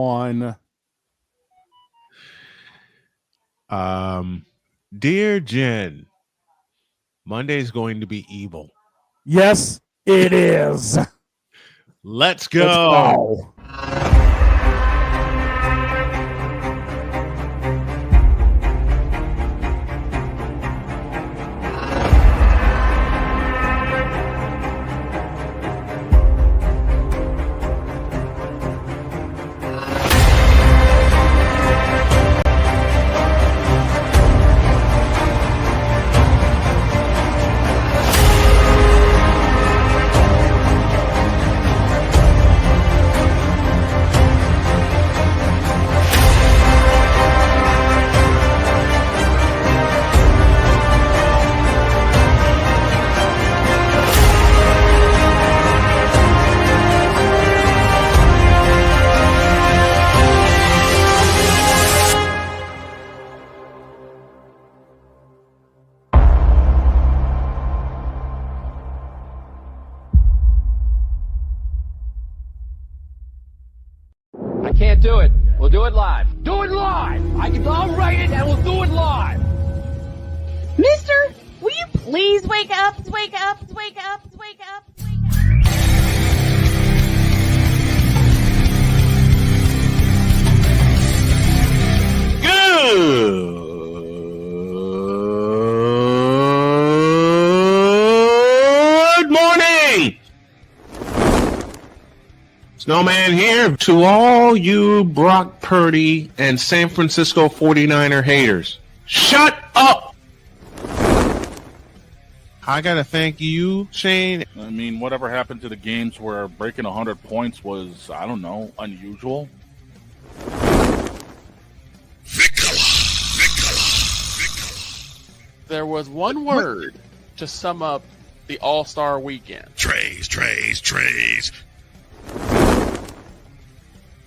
on. Dear Jen, Monday's going to be evil. Yes, it is. Let's go. Can't do it. We'll do it live. Do it live! I'll write it and we'll do it live! Mister, will you please wake up, wake up, wake up, wake up, wake up? Good morning! Snowman here to all you Brock Purdy and San Francisco 49er haters. Shut up! I gotta thank you, Shane. I mean, whatever happened to the games where breaking 100 points was, I don't know, unusual? There was one word to sum up the All-Star weekend. Trays.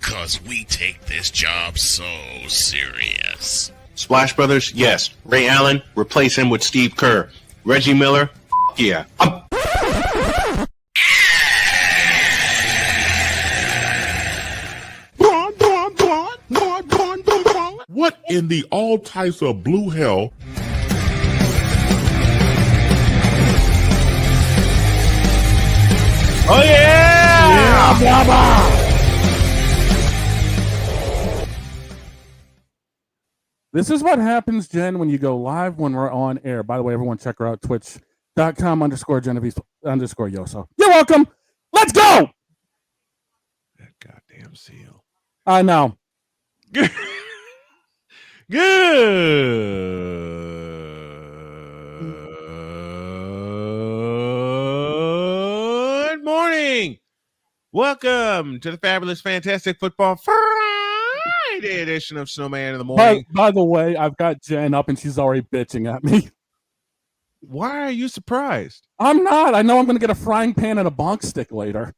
Cause we take this job so serious. Splash Brothers, yes. Ray Allen, replace him with Steve Kerr. Reggie Miller, yeah. What in the all types of blue hell? Oh yeah! Yeah, baba! This is what happens, Jen, when you go live when we're on air. By the way, everyone check her out, twitch.com/Genevieve_Yoso. You're welcome. Let's go. That goddamn seal. I know. Good morning. Welcome to the fabulous, fantastic football Friday edition of Snowman in the Morning. By the way, I've got Jen up and she's already bitching at me. Why are you surprised? I'm not. I know I'm going to get a frying pan and a bonk stick later.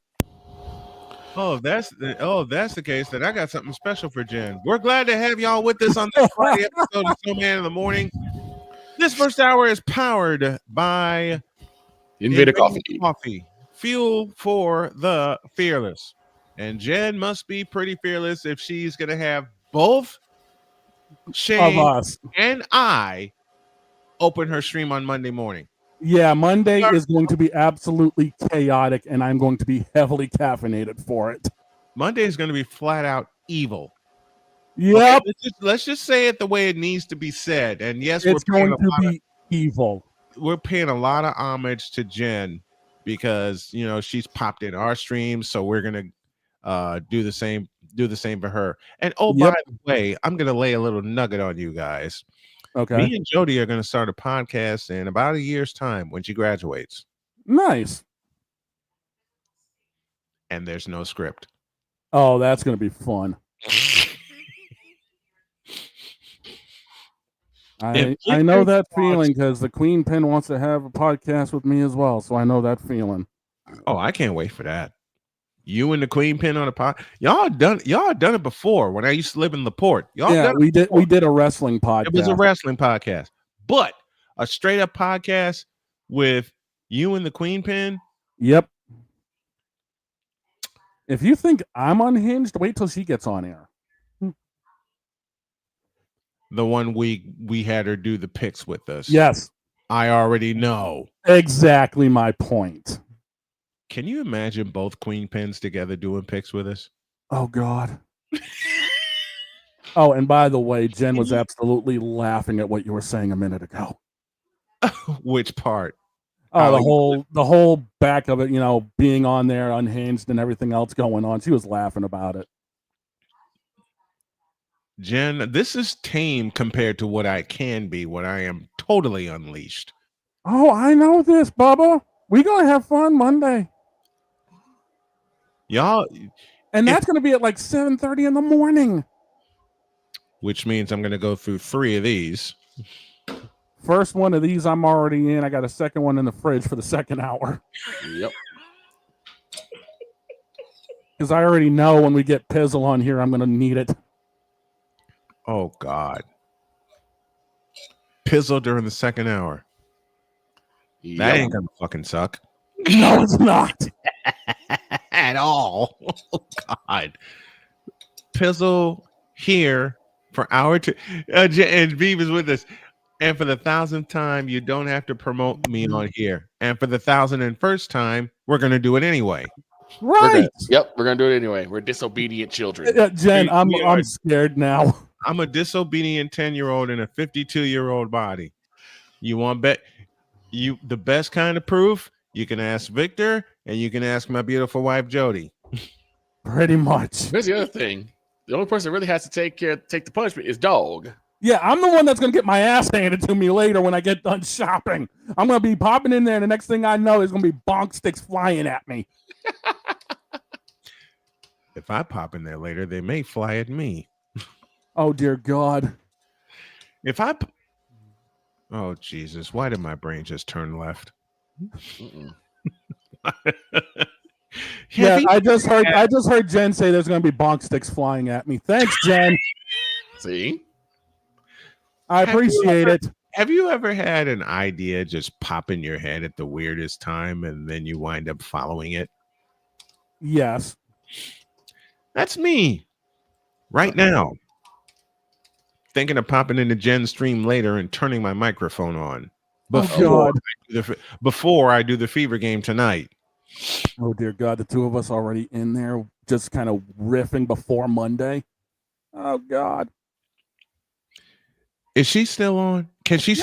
Oh, if that's the case, then I got something special for Jen. We're glad to have y'all with us on this Friday episode of Snowman in the Morning. This first hour is powered by Invader Coffee. Fuel for the fearless. And Jen must be pretty fearless if she's going to have both Shane and I open her stream on Monday morning. Yeah, Monday is going to be absolutely chaotic, and I'm going to be heavily caffeinated for it. Monday is going to be flat out evil. Yep. Okay, let's just say it the way it needs to be said. And yes, it's going to be evil. We're paying a lot of homage to Jen because, you know, she's popped in our streams, so we're going to do the same for her. And by the way, I'm going to lay a little nugget on you guys. Okay. Me and Jody are going to start a podcast in about a year's time when she graduates. Nice. And there's no script. Oh, that's going to be fun. I know that feeling because the Queen Pin wants to have a podcast with me as well, so I know that feeling. Oh, I can't wait for that. You and the Queen Pin on a pod. Y'all done it before when I used to live in LaPorte. We did a wrestling podcast. It was a wrestling podcast. But a straight up podcast with you and the Queen Pin. Yep. If you think I'm unhinged, wait till she gets on air. The one we had her do the picks with us. Yes. I already know. Exactly my point. Can you imagine both queen pins together doing picks with us? Oh, God. Oh, and by the way, Jen was absolutely laughing at what you were saying a minute ago. Which part? Oh, the whole back of it, being on there unhinged and everything else going on. She was laughing about it. Jen, this is tame compared to what I can be when I am totally unleashed. Oh, I know this, Bubba. We're going to have fun Monday. Y'all. And that's going to be at like 7:30 in the morning. Which means I'm going to go through 3 of these. First one of these I'm already in. I got a second one in the fridge for the second hour. Yep. Because I already know when we get Pizzle on here, I'm going to need it. Oh, God. Pizzle during the second hour. Yep. That ain't going to fucking suck. No, it's not. At all. Oh, God. Pizzle here for hour 2. And Beav is with us. And for the 1,000th time, you don't have to promote me on here. And for the 1,001st time, we're going to do it anyway. Right. We're going to do it anyway. We're disobedient children. Jen, I'm scared now. I'm a disobedient 10-year-old in a 52-year-old body. You want bet? The best kind of proof? You can ask Victor, and you can ask my beautiful wife Jody. Pretty much. Here's the other thing: the only person that really has to take the punishment is Dog. Yeah, I'm the one that's gonna get my ass handed to me later when I get done shopping. I'm gonna be popping in there, and the next thing I know, there's gonna be bonk sticks flying at me. If I pop in there later, they may fly at me. Oh dear God! Oh Jesus! Why did my brain just turn left? Yeah, I just heard Jen say there's going to be bonk sticks flying at me. Thanks, Jen. See, I appreciate it. Have you ever had an idea just pop in your head at the weirdest time, and then you wind up following it? Yes, that's me right now. Thinking of popping into Jen's stream later and turning my microphone on before I do the fever game tonight. Oh dear God, the two of us already in there, just kind of riffing before Monday. Oh God, is she still on? Can she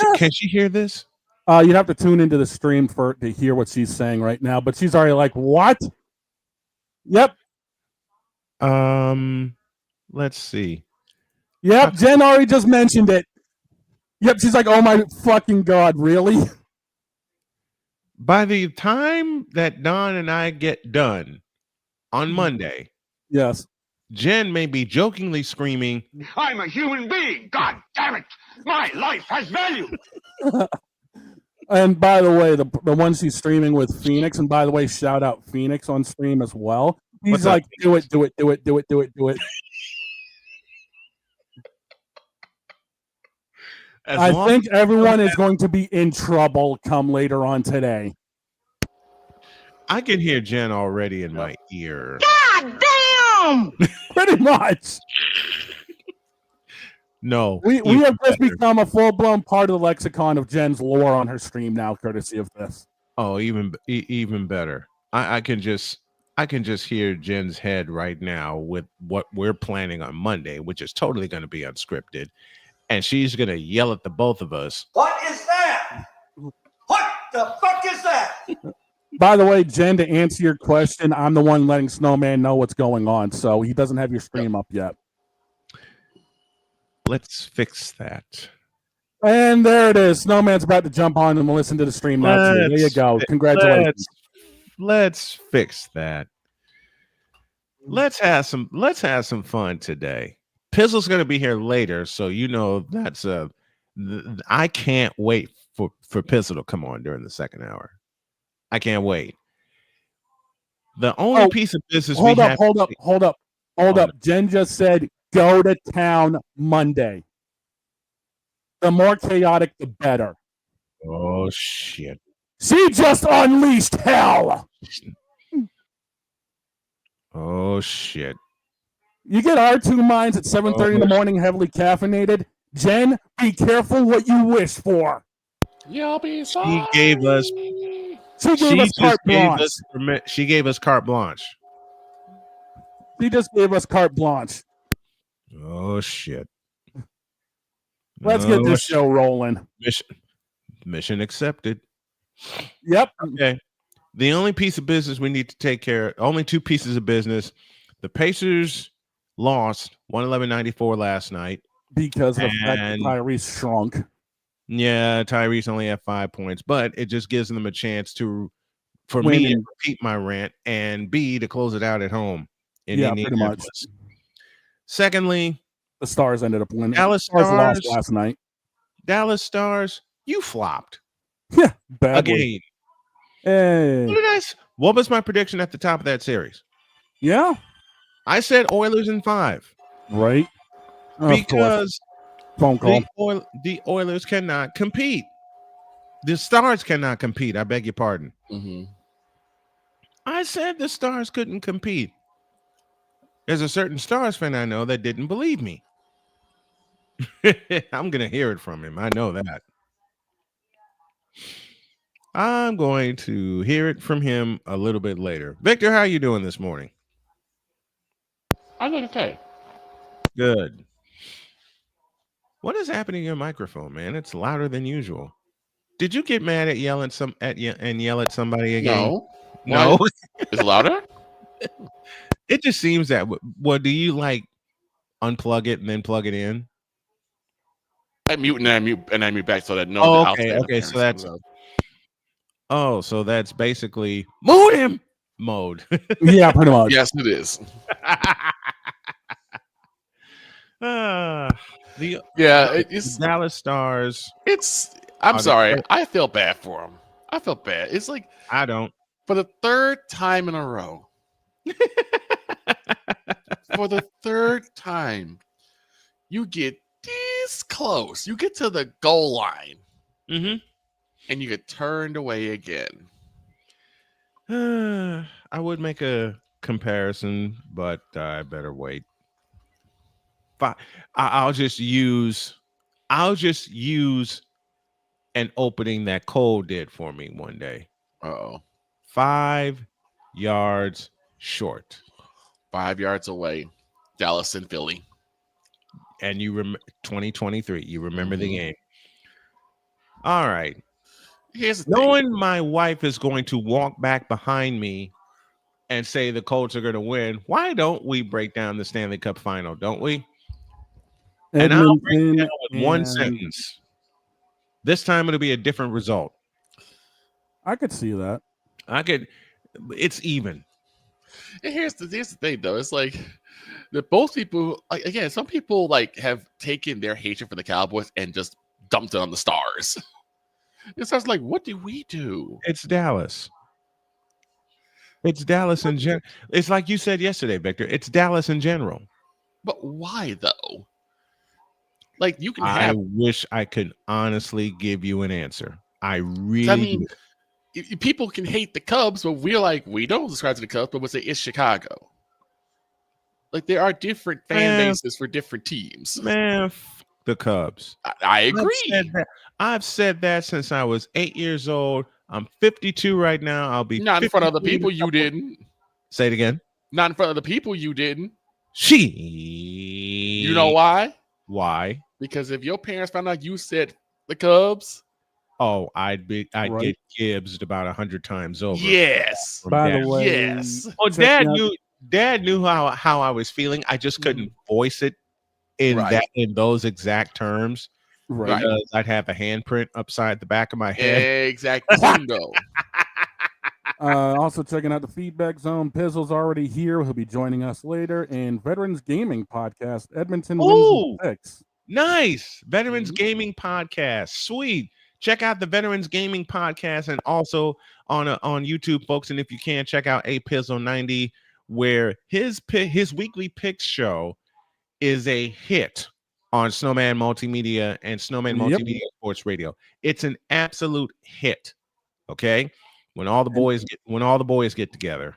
hear this? You'd have to tune into the stream to hear what she's saying right now. But she's already like, what? Yep. Let's see. Yep, Jen already just mentioned it. Yep, she's like, oh my fucking God, really? By the time that Don and I get done on Monday, yes, Jen may be jokingly screaming, I'm a human being. God damn it. My life has value. And by the way, the one she's streaming with Phoenix, and by the way, shout out Phoenix on stream as well. He's like, do it. I think everyone is going to be in trouble come later on today. I can hear Jen already in my ear. God damn! Pretty much. No. We have just become a full-blown part of the lexicon of Jen's lore on her stream now, courtesy of this. Oh, even better. I can just hear Jen's head right now with what we're planning on Monday, which is totally going to be unscripted. And she's going to yell at the both of us. What is that? What the fuck is that? By the way, Jen, to answer your question, I'm the one letting Snowman know what's going on, so he doesn't have your stream up yet. Let's fix that. And there it is. Snowman's about to jump on and listen to the stream now. There you go. Congratulations. Let's fix that. Let's have some fun today. Pizzle's going to be here later, so that's I can't wait for Pizzle to come on during the second hour. I can't wait. The only piece of business hold up. Jen just said go to town Monday. The more chaotic, the better. Oh shit! She just unleashed hell. Oh shit. You get our two minds at 7:30 in the morning, heavily caffeinated. Jen, be careful what you wish for. You'll be sorry. She gave us. She gave us carte blanche. She gave us carte blanche. She just gave us carte blanche. Oh shit. Let's get this show rolling. Mission accepted. Yep. Okay. The only piece of business we need to take care of, only two pieces of business. The Pacers lost 111-94 last night. Because of the fact that Tyrese shrunk. Yeah, Tyrese only had 5 points, but it just gives them a chance for Win me to repeat my rant, and B, to close it out at home in pretty much. Secondly, the Stars ended up winning. Dallas Stars Stars lost last night. Dallas Stars, you flopped. Yeah, badly. Again. Hey. What was my prediction at the top of that series? Yeah. I said Oilers in 5. Right. Because phone call. The Oilers cannot compete. The Stars cannot compete. I beg your pardon. Mm-hmm. I said the Stars couldn't compete. There's a certain Stars fan I know that didn't believe me. I'm going to hear it from him. I know that. I'm going to hear it from him a little bit later. Victor, how are you doing this morning? I'm doing okay. Good. What is happening to your microphone, man? It's louder than usual. Did you get mad at yell at somebody again? No. Is it louder? It just seems that. Well, do you like unplug it and then plug it in? I mute and I mute back so that no. Oh, okay. So that's. Oh, so that's basically modem mode. Yeah, pretty much. Yes, it is. It's Dallas Stars. I'm sorry. I feel bad for them. I feel bad. It's like I don't. For the third time in a row. For the third time, you get this close. You get to the goal line. Mm-hmm. And you get turned away again. I would make a comparison, but I better wait. I'll just use an opening that Cole did for me one day. 5 yards short. 5 yards away. Dallas and Philly. And you remember 2023. You remember the game. All right. Here's the Knowing my wife is going to walk back behind me and say the Colts are going to win, why don't we break down the Stanley Cup final, don't we? And I'll break it down with one sentence. This time it'll be a different result. I could see that. It's even. And here's the thing, though. It's like that both people, again, some people have taken their hatred for the Cowboys and just dumped it on the Stars. It sounds like, what do we do? It's Dallas. It's Dallas in general. It's like you said yesterday, Victor. It's Dallas in general. But why, though? You can I wish I could honestly give you an answer. I mean, people can hate the Cubs, but we don't subscribe to the Cubs, but we'll say it's Chicago. There are different fan bases for different teams. Man, the Cubs. I agree. I've said that since I was 8 years old. I'm 52 right now. I'll be not in front of the people. You didn't. Say it again. Not in front of the people. You didn't. You know why? Why? Because if your parents found out you said the Cubs, I'd get gibbsed about 100 times over. Yes. By the way, yes. Well, Dad knew how I was feeling. I just couldn't voice it in those exact terms. Right. Because I'd have a handprint upside the back of my head. Exactly. Also checking out the feedback zone. Pizzle's already here. He'll be joining us later. And Veterans Gaming Podcast. Edmonton wins the picks. Nice. Veterans Gaming Podcast. Sweet. Check out the Veterans Gaming Podcast and also on YouTube, folks. And if you can, check out APizzle 90, where his weekly picks show is a hit on Snowman Multimedia and Snowman Multimedia Sports Radio. It's an absolute hit. Okay, when all the boys get together,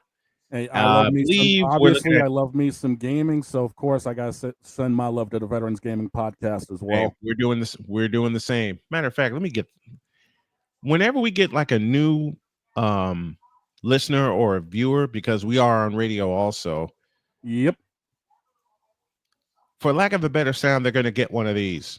Hey, I love me believe some. we're looking Obviously, at- I love me some gaming, so of course I gotta send my love to the Veterans Gaming Podcast as well. Hey, we're doing this. We're doing the same. Matter of fact, let me get. Whenever we get like a new listener or a viewer, because we are on radio also. Yep. For lack of a better sound, they're going to get one of these.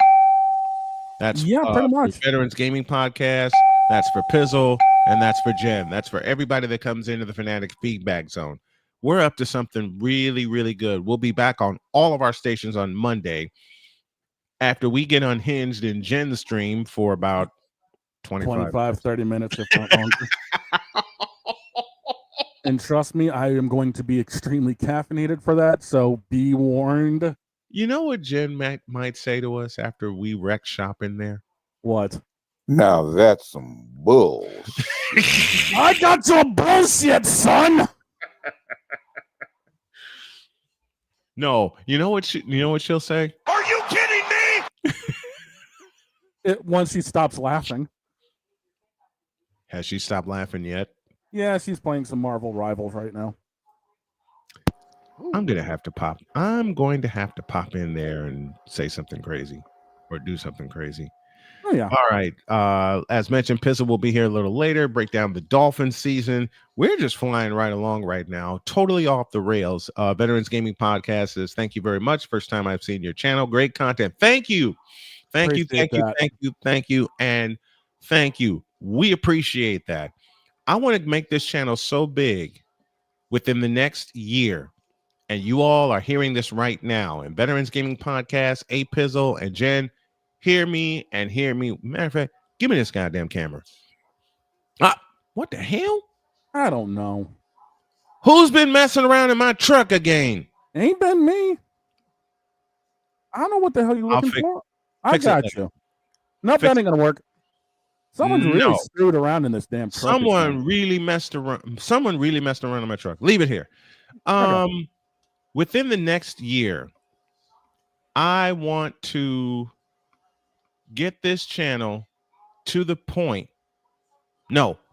That's pretty much. for Veterans Gaming Podcast. That's for Pizzle, and that's for Jen. That's for everybody that comes into the Fanatic feedback zone. We're up to something really, really good. We'll be back on all of our stations on Monday after we get unhinged in Jen's stream for about 25 30 minutes, if not longer. And trust me, I am going to be extremely caffeinated for that, so be warned. You know what Jen might say to us after we wreck shop in there? What? Now that's some bull. I got your bullshit, son. No, you know what she'll say? Are you kidding me? Once she stops laughing. Has she stopped laughing yet? Yeah, she's playing some Marvel Rivals right now. I'm going to have to pop in there and say something crazy or do something crazy. Oh, yeah. All right. As mentioned, Pizzle will be here a little later, break down the Dolphins season. We're just flying right along right now, totally off the rails. Veterans Gaming Podcast says, thank you very much. First time I've seen your channel. Great content. Thank you. And thank you. We appreciate that. I want to make this channel so big within the next year. And you all are hearing this right now. And Veterans Gaming Podcast, APizzle, and Jen, hear me. Matter of fact, give me this goddamn camera. What the hell? I don't know. Who's been messing around in my truck again? Ain't been me. I don't know what the hell you're looking for. I got you. Nope, that ain't gonna work. Someone's really screwed around in this damn truck. Someone really messed around in my truck. Leave it here. Within the next year, I want to get this channel to the point,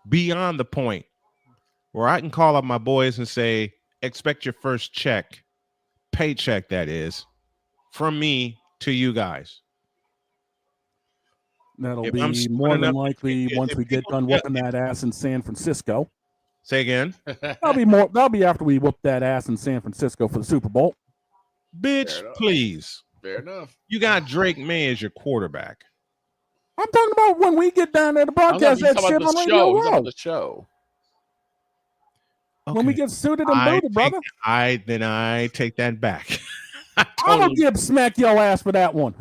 beyond the point, where I can call up my boys and say, expect your first paycheck, that is, from me to you guys. That'll be more than likely once we get done whooping that ass in San Francisco. Say again. That'll be after we whoop that ass in San Francisco for the Super Bowl. Bitch, please. Fair enough. You got Drake May as your quarterback. I'm talking about when we get down there to broadcast that shit on Radio Row. The show. Okay. When we get suited and booted, brother. I take that back. I don't give smack your ass for that one.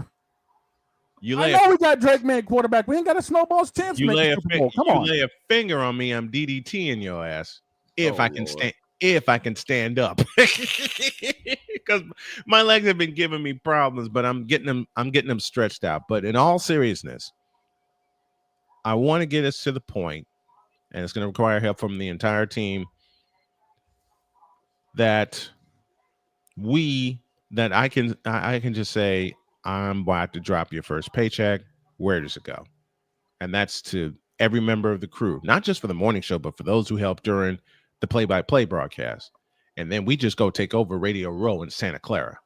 I know we got Drake May quarterback. We ain't got a snowball's chance to make the Super Bowl. Come on. You lay a finger on me, I'm DDTing your ass. If I can stand up. Because my legs have been giving me problems, but I'm getting them stretched out. But in all seriousness, I want to get us to the point, and it's going to require help from the entire team, that I can just say, I'm about to drop your first paycheck. Where does it go? And that's to every member of the crew, not just for the morning show, but for those who helped during the play-by-play broadcast. And then we just go take over Radio Row in Santa Clara.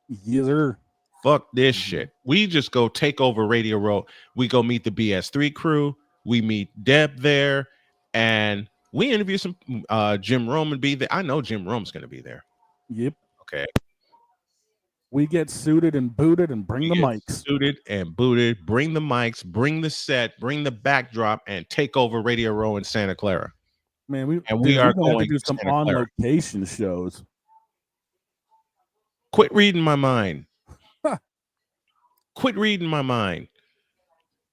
Yes, sir. Fuck this shit. We just go take over Radio Row. We go meet the BS3 crew. We meet Deb there. And we interview some Jim Rome and be there. I know Jim Rome's going to be there. Yep. Okay. We get suited and booted and bring the mics. Suited and booted, bring the mics, bring the set, bring the backdrop, and take over Radio Row in Santa Clara. Man, we are going going to do some on-location shows. Quit reading my mind. Quit reading my mind.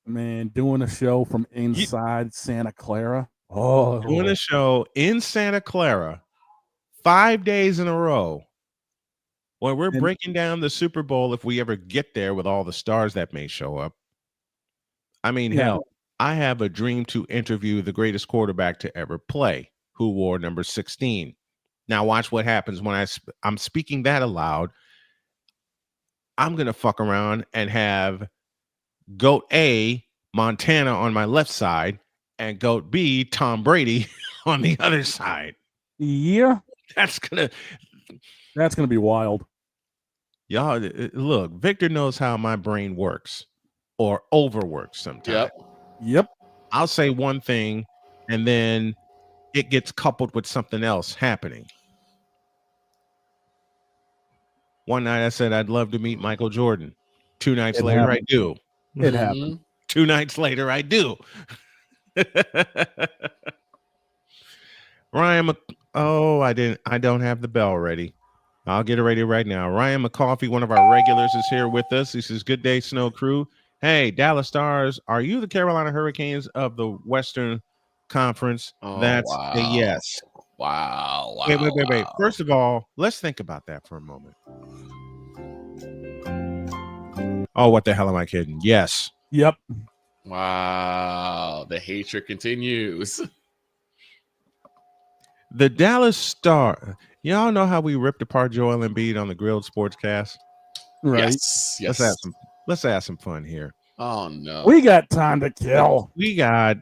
Man, doing a show from inside Santa Clara. Oh, doing a show in Santa Clara 5 days in a row. Well, we're breaking down the Super Bowl if we ever get there with all the stars that may show up. I mean, hell, I have a dream to interview the greatest quarterback to ever play, who wore number 16. Now, watch what happens when I'm speaking that aloud. I'm going to fuck around and have GOAT A, Montana, on my left side, and GOAT B, Tom Brady, on the other side. Yeah. That's gonna be wild. Y'all, look, Victor knows how my brain works or overworks sometimes. Yep. I'll say one thing and then it gets coupled with something else happening. One night I said I'd love to meet Michael Jordan. 2 nights later, happened. I do. It happened. 2 nights later, I do. Ryan, I don't have the bell ready. I'll get it ready right now. Ryan McCoffey, one of our regulars, is here with us. He says, "Good day, Snow Crew. Hey, Dallas Stars, are you the Carolina Hurricanes of the Western Conference?" That's a yes. Wow. Wait. First of all, let's think about that for a moment. Oh, what the hell am I kidding? Yes. Yep. Wow. The hatred continues. The Dallas Star. Y'all know how we ripped apart Joel Embiid on the Grilled Sportscast? Right. Yes. Let's have some fun here. Oh no. We got time to kill. We got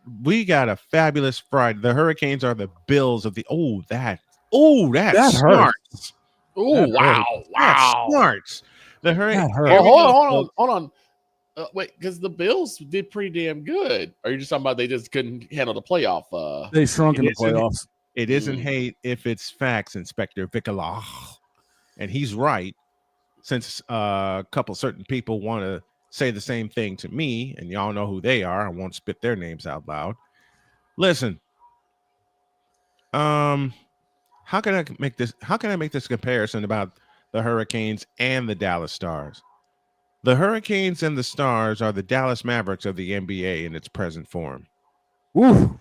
a fabulous Friday. The Hurricanes are the Bills of the that smarts. Oh wow. That smarts. The Hurricanes. Hold on. Wait, because the Bills did pretty damn good. Are you just talking about they just couldn't handle the playoff? They shrunk in the playoffs. It isn't hate if it's facts, Inspector Vickala. And he's right, since a couple certain people want to say the same thing to me, and y'all know who they are. I won't spit their names out loud. Listen, how can I make this comparison about the Hurricanes and the Dallas Stars? The Hurricanes and the Stars are the Dallas Mavericks of the NBA in its present form. Woo.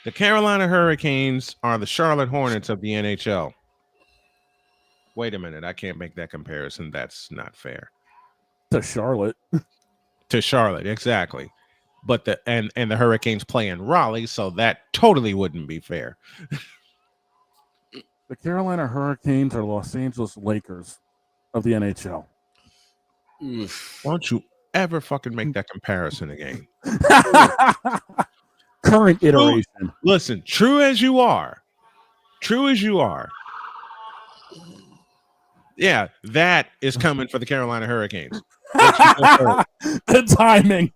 The Carolina Hurricanes are the Charlotte Hornets of the NHL. Wait a minute, I can't make that comparison. That's not fair. To Charlotte. To Charlotte, exactly. But the Hurricanes play in Raleigh, so that totally wouldn't be fair. The Carolina Hurricanes are Los Angeles Lakers of the NHL. Don't you ever fucking make that comparison again. Current iteration. Listen, true as you are. Yeah, that is coming for the Carolina Hurricanes. The timing.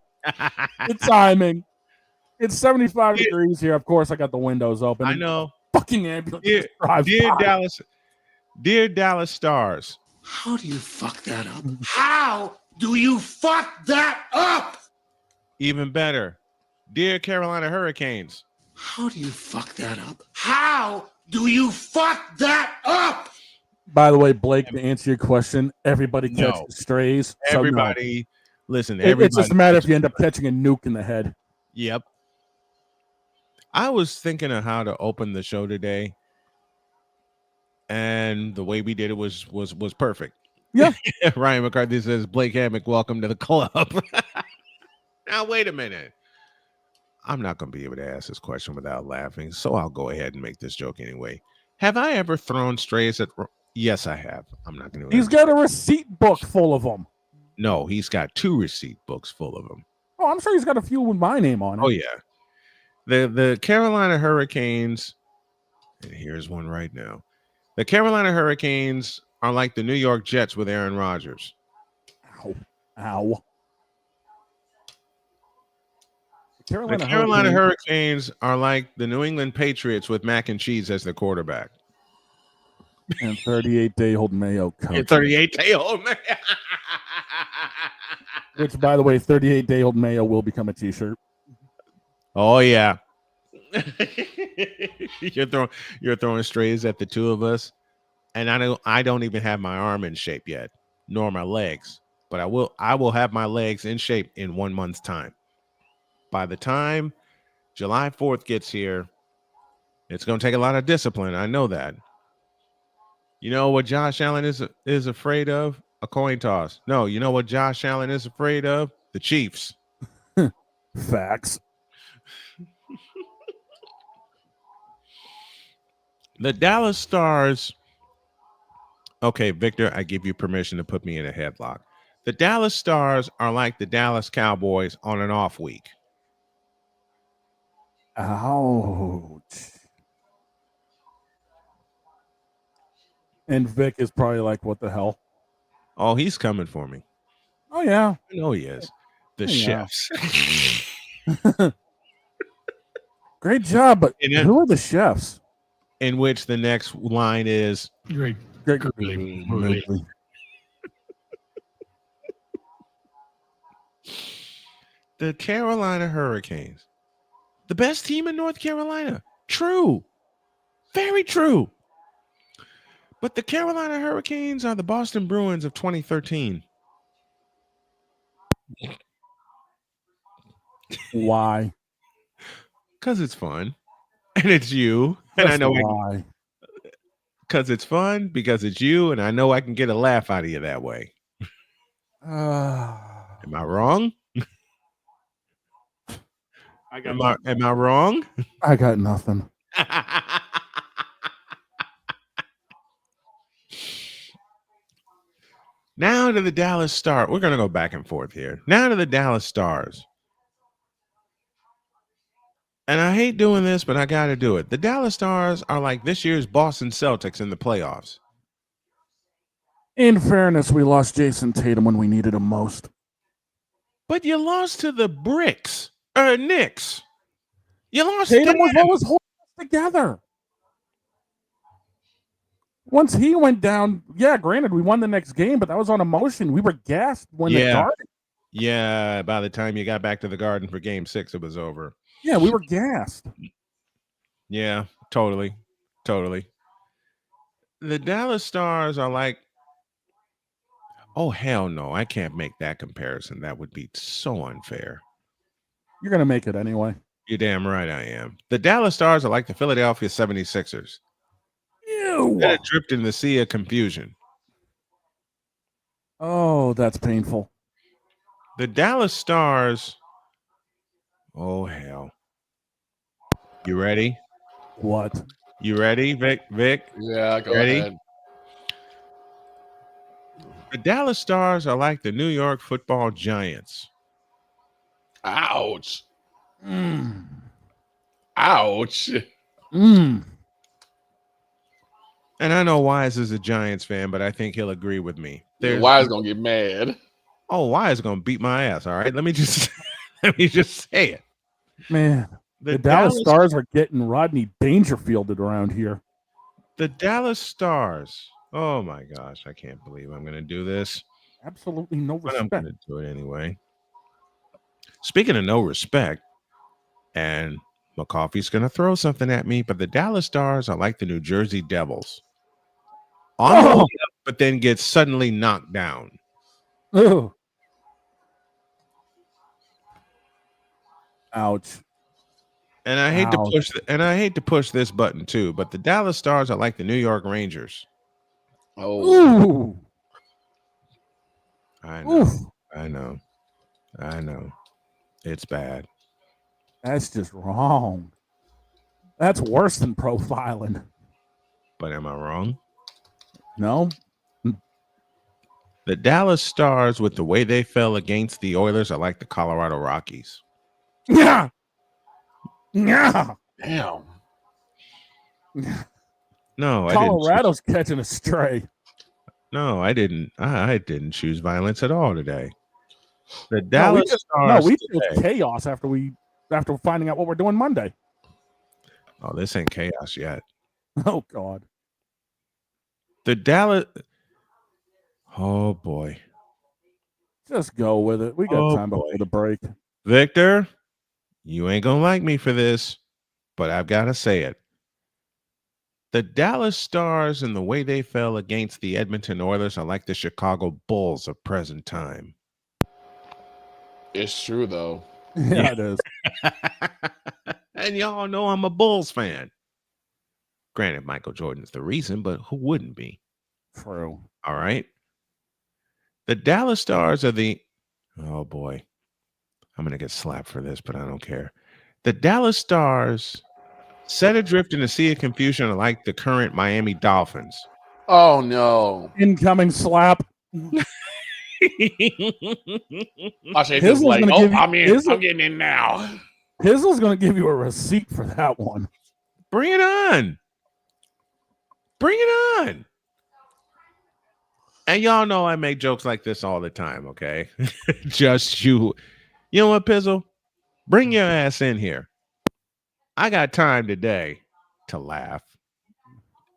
It's 75 degrees here. Of course, I got the windows open. I know. Fucking ambulance. Dear Dallas Stars. How do you fuck that up? How do you fuck that up? Even better. Dear Carolina Hurricanes. How do you fuck that up? How do you fuck that up? By the way, Blake, to answer your question, everybody catches strays. Everybody, listen. It's just a matter if you end up catching a nuke in the head. Yep. I was thinking of how to open the show today, and the way we did it was perfect. Yeah. Ryan McCarthy says, "Blake Hammock, welcome to the club." Now, wait a minute. I'm not going to be able to ask this question without laughing, so I'll go ahead and make this joke anyway. Have I ever thrown strays at? Yes, I have. I'm not going to. He's got a receipt book full of them. No, he's got 2 receipt books full of them. Oh, I'm sure he's got a few with my name on it. Oh yeah, the Carolina Hurricanes. And here's one right now. The Carolina Hurricanes are like the New York Jets with Aaron Rodgers. Ow. The Carolina Hurricanes are like the New England Patriots with mac and cheese as the quarterback. And 38-day-old Mayo coach. 38-day-old Mayo. Which, by the way, 38-day-old Mayo will become a T-shirt. Oh yeah. You're throwing strays at the two of us, and I don't even have my arm in shape yet, nor my legs. But I will have my legs in shape in 1 month's time. By the time July 4th gets here, it's going to take a lot of discipline. I know that. You know what Josh Allen is afraid of? A coin toss. No, you know what Josh Allen is afraid of? The Chiefs. Facts. The Dallas Stars. Okay, Victor, I give you permission to put me in a headlock. The Dallas Stars are like the Dallas Cowboys on an off week. Ouch. And Vic is probably like, what the hell? Oh, he's coming for me. Oh, yeah. I know he is. The chefs. Great job, but who are the chefs? In which the next line is Great. The Carolina Hurricanes. The best team in North Carolina. True. Very true. But the Carolina Hurricanes are the Boston Bruins of 2013. Why? Because it's fun. And it's you. And I know why. Because it's fun, because it's you, and I know I can get a laugh out of you that way. Am I wrong? Am I wrong? I got nothing. Now to the Dallas Stars. We're going to go back and forth here. Now to the Dallas Stars. And I hate doing this, but I got to do it. The Dallas Stars are like this year's Boston Celtics in the playoffs. In fairness, we lost Jason Tatum when we needed him most. But you lost to the Knicks. You lost Tatum was what was holding us together. Once he went down, yeah, granted, we won the next game, but that was on emotion. We were gassed when they guarded. Yeah, by the time you got back to the Garden for Game 6, it was over. Yeah, we were gassed. Yeah, totally. The Dallas Stars are like, oh, hell no, I can't make that comparison. That would be so unfair. You're going to make it anyway. You're damn right I am. The Dallas Stars are like the Philadelphia 76ers. Ew. That dripped in the sea of confusion. Oh, that's painful. The Dallas Stars. Oh, hell. You ready? What? You ready, Vic? Yeah, go ready? ahead. The Dallas Stars are like the New York Football Giants. Ouch. Mm. Ouch. Mm. And I know Wise is a Giants fan, but I think he'll agree with me. Wise gonna get mad. Oh, Wise gonna beat my ass. All right, let me just say it. Man, the Dallas Stars are getting Rodney Dangerfielded around here. The Dallas Stars. Oh my gosh, I can't believe I'm gonna do this. Absolutely no respect. But I'm gonna do it anyway. Speaking of no respect, and McCoffey's gonna throw something at me, but the Dallas Stars are like the New Jersey Devils. On the way up, but then get suddenly knocked down. Ugh. Ouch. And I hate to push this button too, but the Dallas Stars are like the New York Rangers. Oh. Ooh. I know. It's bad. That's just wrong. That's worse than profiling. But am I wrong? No. The Dallas Stars, with the way they fell against the Oilers, are like the Colorado Rockies. Yeah. Yeah. Damn. No, Colorado's catching a stray. No, I didn't. I didn't choose violence at all today. The Dallas Stars. No, we chose chaos after finding out what we're doing Monday. Oh, this ain't chaos yet. Oh God. The Dallas. Oh boy. Just go with it. We got time before the break. Victor, you ain't gonna like me for this, but I've got to say it. The Dallas Stars and the way they fell against the Edmonton Oilers are like the Chicago Bulls of present time. It's true, though. Yeah, it is. And y'all know I'm a Bulls fan. Granted, Michael Jordan's the reason, but who wouldn't be? True. All right. The Dallas Stars are the... Oh, boy. I'm going to get slapped for this, but I don't care. The Dallas Stars... set adrift in a sea of confusion are like the current Miami Dolphins. Oh, no. Incoming slap. His like, I'm getting in now. Pizzle's going to give you a receipt for that one. Bring it on. Bring it on. And y'all know I make jokes like this all the time, okay? Just you. You know what, Pizzle? Bring your ass in here. I got time today to laugh.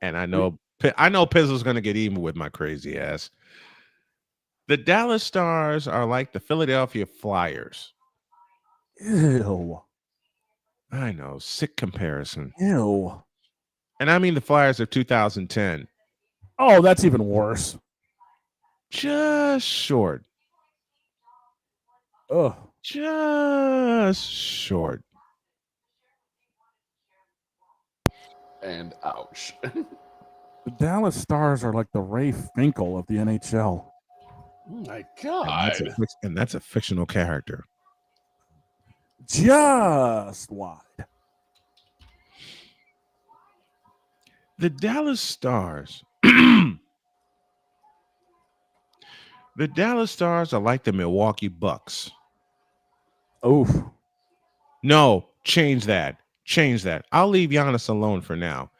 And I know Pizzle's going to get even with my crazy ass. The Dallas Stars are like the Philadelphia Flyers. Ew. I know. Sick comparison. Ew. And I mean the Flyers of 2010. Oh, that's even worse. Just short. Ugh. Just short. And ouch. The Dallas Stars are like the Ray Finkel of the NHL. Oh my God. And that's a fictional character. Just wide. The Dallas Stars. The Dallas Stars are like the Milwaukee Bucks. Oof. No, change that. Change that. I'll leave Giannis alone for now.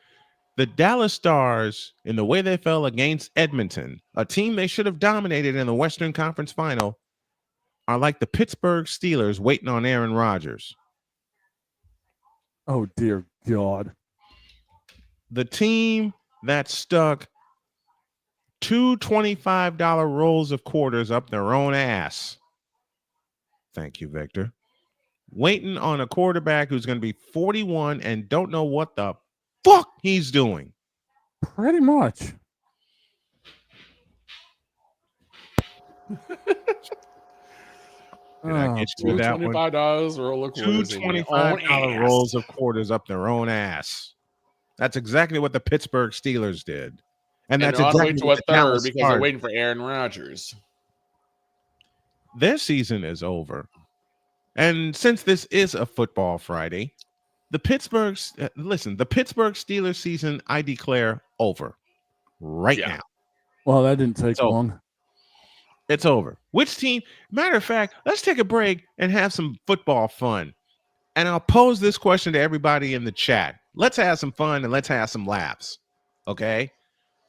The Dallas Stars, in the way they fell against Edmonton, a team they should have dominated in the Western Conference Final, are like the Pittsburgh Steelers waiting on Aaron Rodgers. Oh, dear God. The team that stuck two $25 rolls of quarters up their own ass. Thank you, Victor. Waiting on a quarterback who's going to be 41 and don't know what the fuck he's doing. Pretty much. Did I get you with that one? $25 roll of quarters. Two $25 rolls of quarters up their own ass. That's exactly what the Pittsburgh Steelers did. And that's on exactly way to what a the Dallas third because Stars they're waiting for Aaron Rodgers. Their season is over. And since this is a football Friday, the Pittsburgh Steelers season, I declare over right now. Well, that didn't take long. It's over. Which team? Matter of fact, let's take a break and have some football fun. And I'll pose this question to everybody in the chat. Let's have some fun and let's have some laughs. Okay?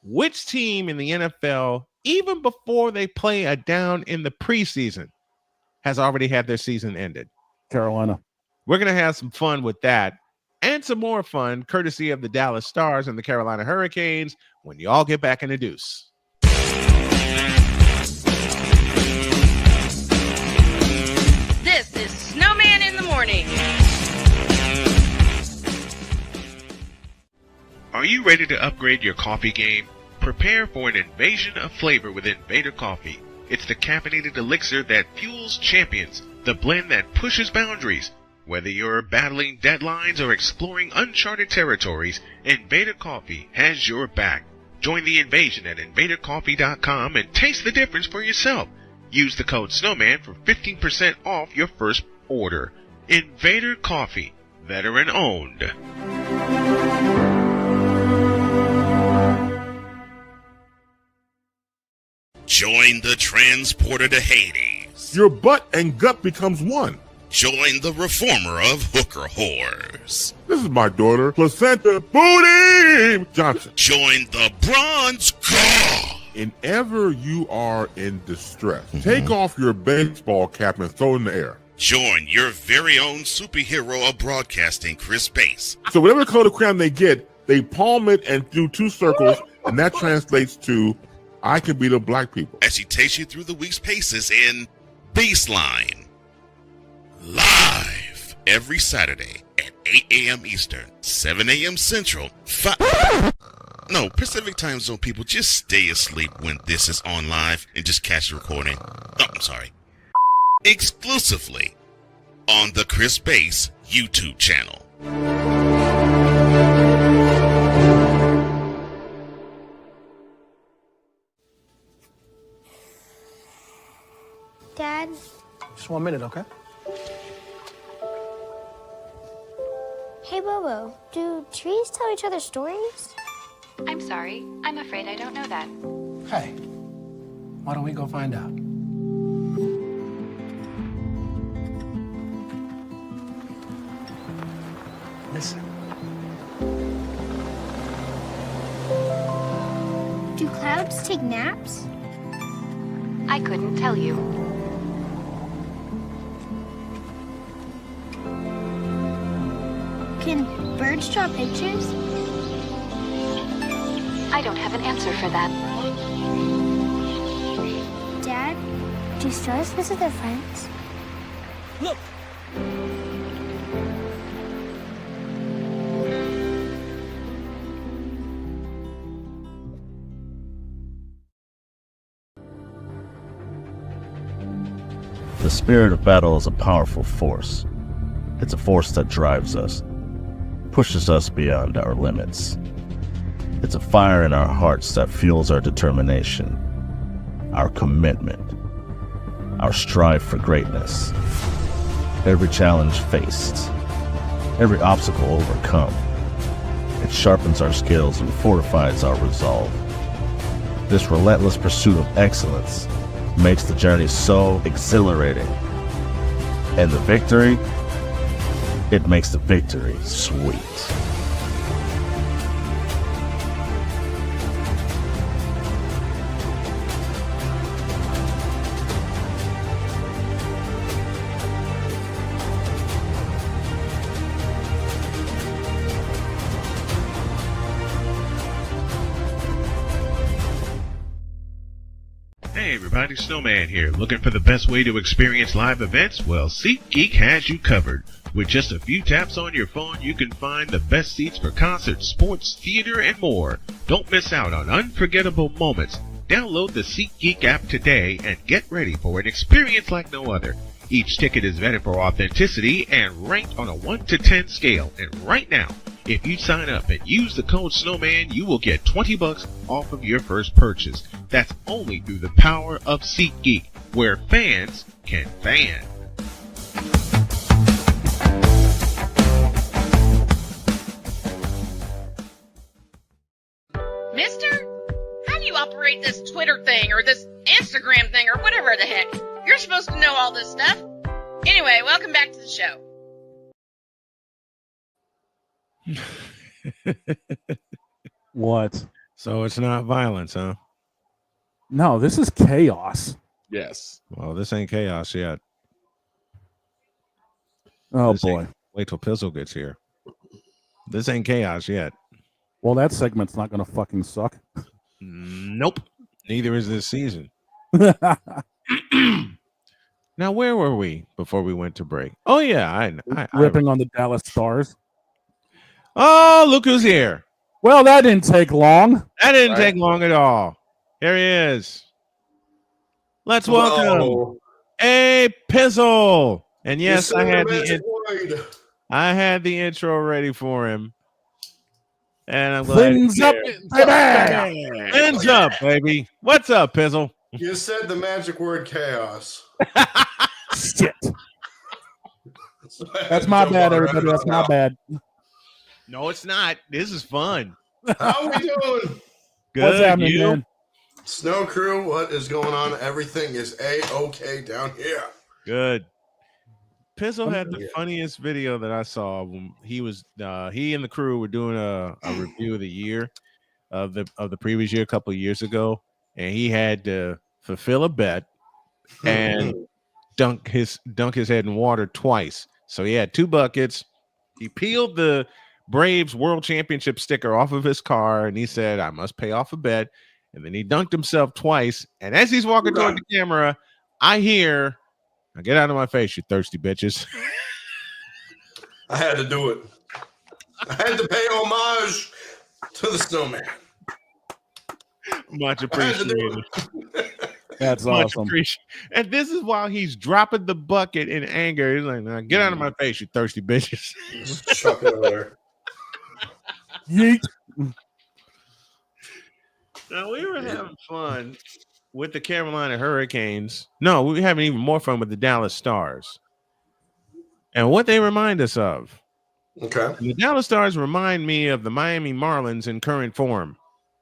Which team in the NFL, even before they play a down in the preseason, has already had their season ended? Carolina. We're going to have some fun with that and some more fun courtesy of the Dallas Stars and the Carolina Hurricanes when you all get back in the deuce. This is Snowman in the Morning. Are you ready to upgrade your coffee game? Prepare for an invasion of flavor with Invader Coffee. It's the caffeinated elixir that fuels champions, the blend that pushes boundaries. Whether you're battling deadlines or exploring uncharted territories, Invader Coffee has your back. Join the invasion at invadercoffee.com and taste the difference for yourself. Use the code SNOWMAN for 15% off your first order. Invader Coffee, veteran owned. Join the transporter to Hades. Your butt and gut becomes one. Join the reformer of hooker whores. This is my daughter, Placenta Booty Johnson. Join the bronze god. Whenever you are in distress, take off your baseball cap and throw it in the air. Join your very own superhero of broadcasting, Chris Bass. So whatever color crayon they get, they palm it and do two circles, and that translates to I can beat up black people. As he takes you through the week's paces in Baseline. Live every Saturday at 8 a.m. Eastern, 7 a.m. Central, Pacific Time Zone people, just stay asleep when this is on live and just catch the recording. Oh, I'm sorry. Exclusively on the Chris Bass YouTube channel. Dad? Just 1 minute, okay? Hey, Bobo, do trees tell each other stories? I'm sorry. I'm afraid I don't know that. Hey, why don't we go find out? Listen. Do clouds take naps? I couldn't tell you. Can birds draw pictures? I don't have an answer for that. Dad, do stars visit their friends? Look! The spirit of battle is a powerful force. It's a force that drives us, pushes us beyond our limits. It's a fire in our hearts that fuels our determination, our commitment, our strive for greatness. Every challenge faced, every obstacle overcome, it sharpens our skills and fortifies our resolve. This relentless pursuit of excellence makes the journey so exhilarating. And the victory, it makes the victory sweet. Hey everybody, Snowman here. Looking for the best way to experience live events? Well, SeatGeek has you covered. With just a few taps on your phone, you can find the best seats for concerts, sports, theater, and more. Don't miss out on unforgettable moments. Download the SeatGeek app today and get ready for an experience like no other. Each ticket is vetted for authenticity and ranked on a 1 to 10 scale. And right now, if you sign up and use the code SNOWMAN, you will get $20 off of your first purchase. That's only through the power of SeatGeek, where fans can fan. Mister, how do you operate this Twitter thing or this Instagram thing or whatever the heck? You're supposed to know all this stuff. Anyway, welcome back to the show. What? So it's not violence, huh? No, this is chaos. Yes. Well, this ain't chaos yet. Oh boy. Wait till Pizzle gets here. This ain't chaos yet. Well, that segment's not going to fucking suck. Nope. Neither is this season. Now, where were we before we went to break? Oh, yeah. I ripping on the Dallas Stars. Oh, look who's here. Well, that didn't take long. That didn't take long at all. Here he is. Let's welcome APizzle. And yes, I had the intro ready for him. And I'm glad. Fins up, baby. What's up, Pizzle? You said the magic word chaos. Shit. That's my bad, everybody. That's my bad. No, it's not. This is fun. How we doing? Good. What's happening, you? man? Snow Crew, what is going on? Everything is A-OK down here. Good. Pizzle had the funniest video that I saw when he was he and the crew were doing a review of the year of the previous year a couple of years ago, and he had to fulfill a bet and dunk his head in water twice. So he had 2 buckets. He peeled the Braves World Championship sticker off of his car, and he said, "I must pay off a bet." And then he dunked himself twice. And as he's walking toward the camera, I hear, "Now get out of my face, you thirsty bitches." I had to do it. I had to pay homage to the snowman. Much appreciated. That's Much awesome. And this is while he's dropping the bucket in anger. He's like, "Now get out of my face, you thirsty bitches." Just chuck it over there. Yeet. Now we were having fun with the Carolina Hurricanes. No, we were having even more fun with the Dallas Stars. And what they remind us of. Okay. The Dallas Stars remind me of the Miami Marlins in current form.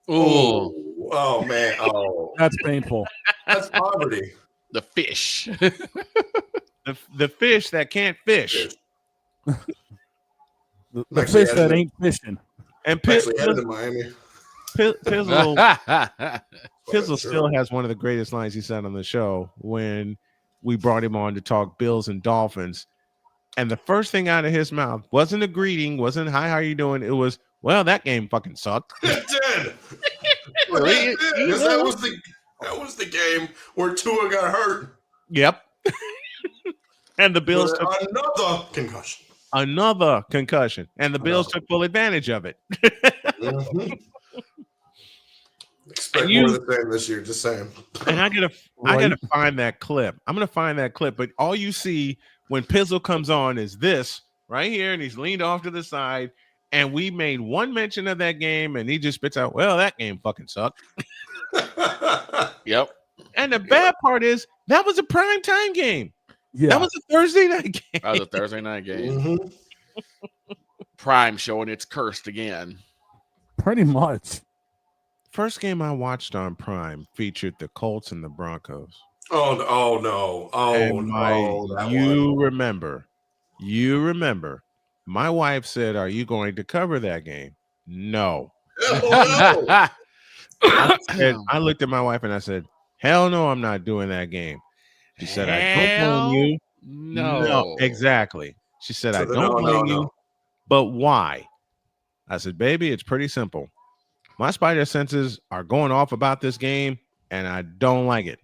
Oh, oh man. Oh, that's painful. That's poverty. The fish. The fish that can't fish. The fish that ain't fishing. And actually headed to Miami. Pizzle still has one of the greatest lines he said on the show when we brought him on to talk Bills and Dolphins. And the first thing out of his mouth wasn't a greeting, wasn't hi, how are you doing? It was, well, that game fucking sucked. It did. Really? Because that was the game where Tua got hurt. Yep. And the Bills took another concussion. And the Bills took full advantage of it. Expect more of the same this year, just saying. And I gotta find that clip. I'm gonna find that clip, but all you see when Pizzle comes on is this right here, and he's leaned off to the side, and we made one mention of that game, and he just spits out, well, that game fucking sucked. Yep. And the bad part is that was a prime time game. Yeah. That was a Thursday night game. That was a Thursday night game. Prime showing it's cursed again. Pretty much. First game I watched on Prime featured the Colts and the Broncos. Oh no. You remember. My wife said, are you going to cover that game? No. I looked at my wife and I said, hell no, I'm not doing that game. She said, I don't blame you. No. Exactly. She said, I don't blame you. But why? I said, baby, it's pretty simple. My spider senses are going off about this game, and I don't like it.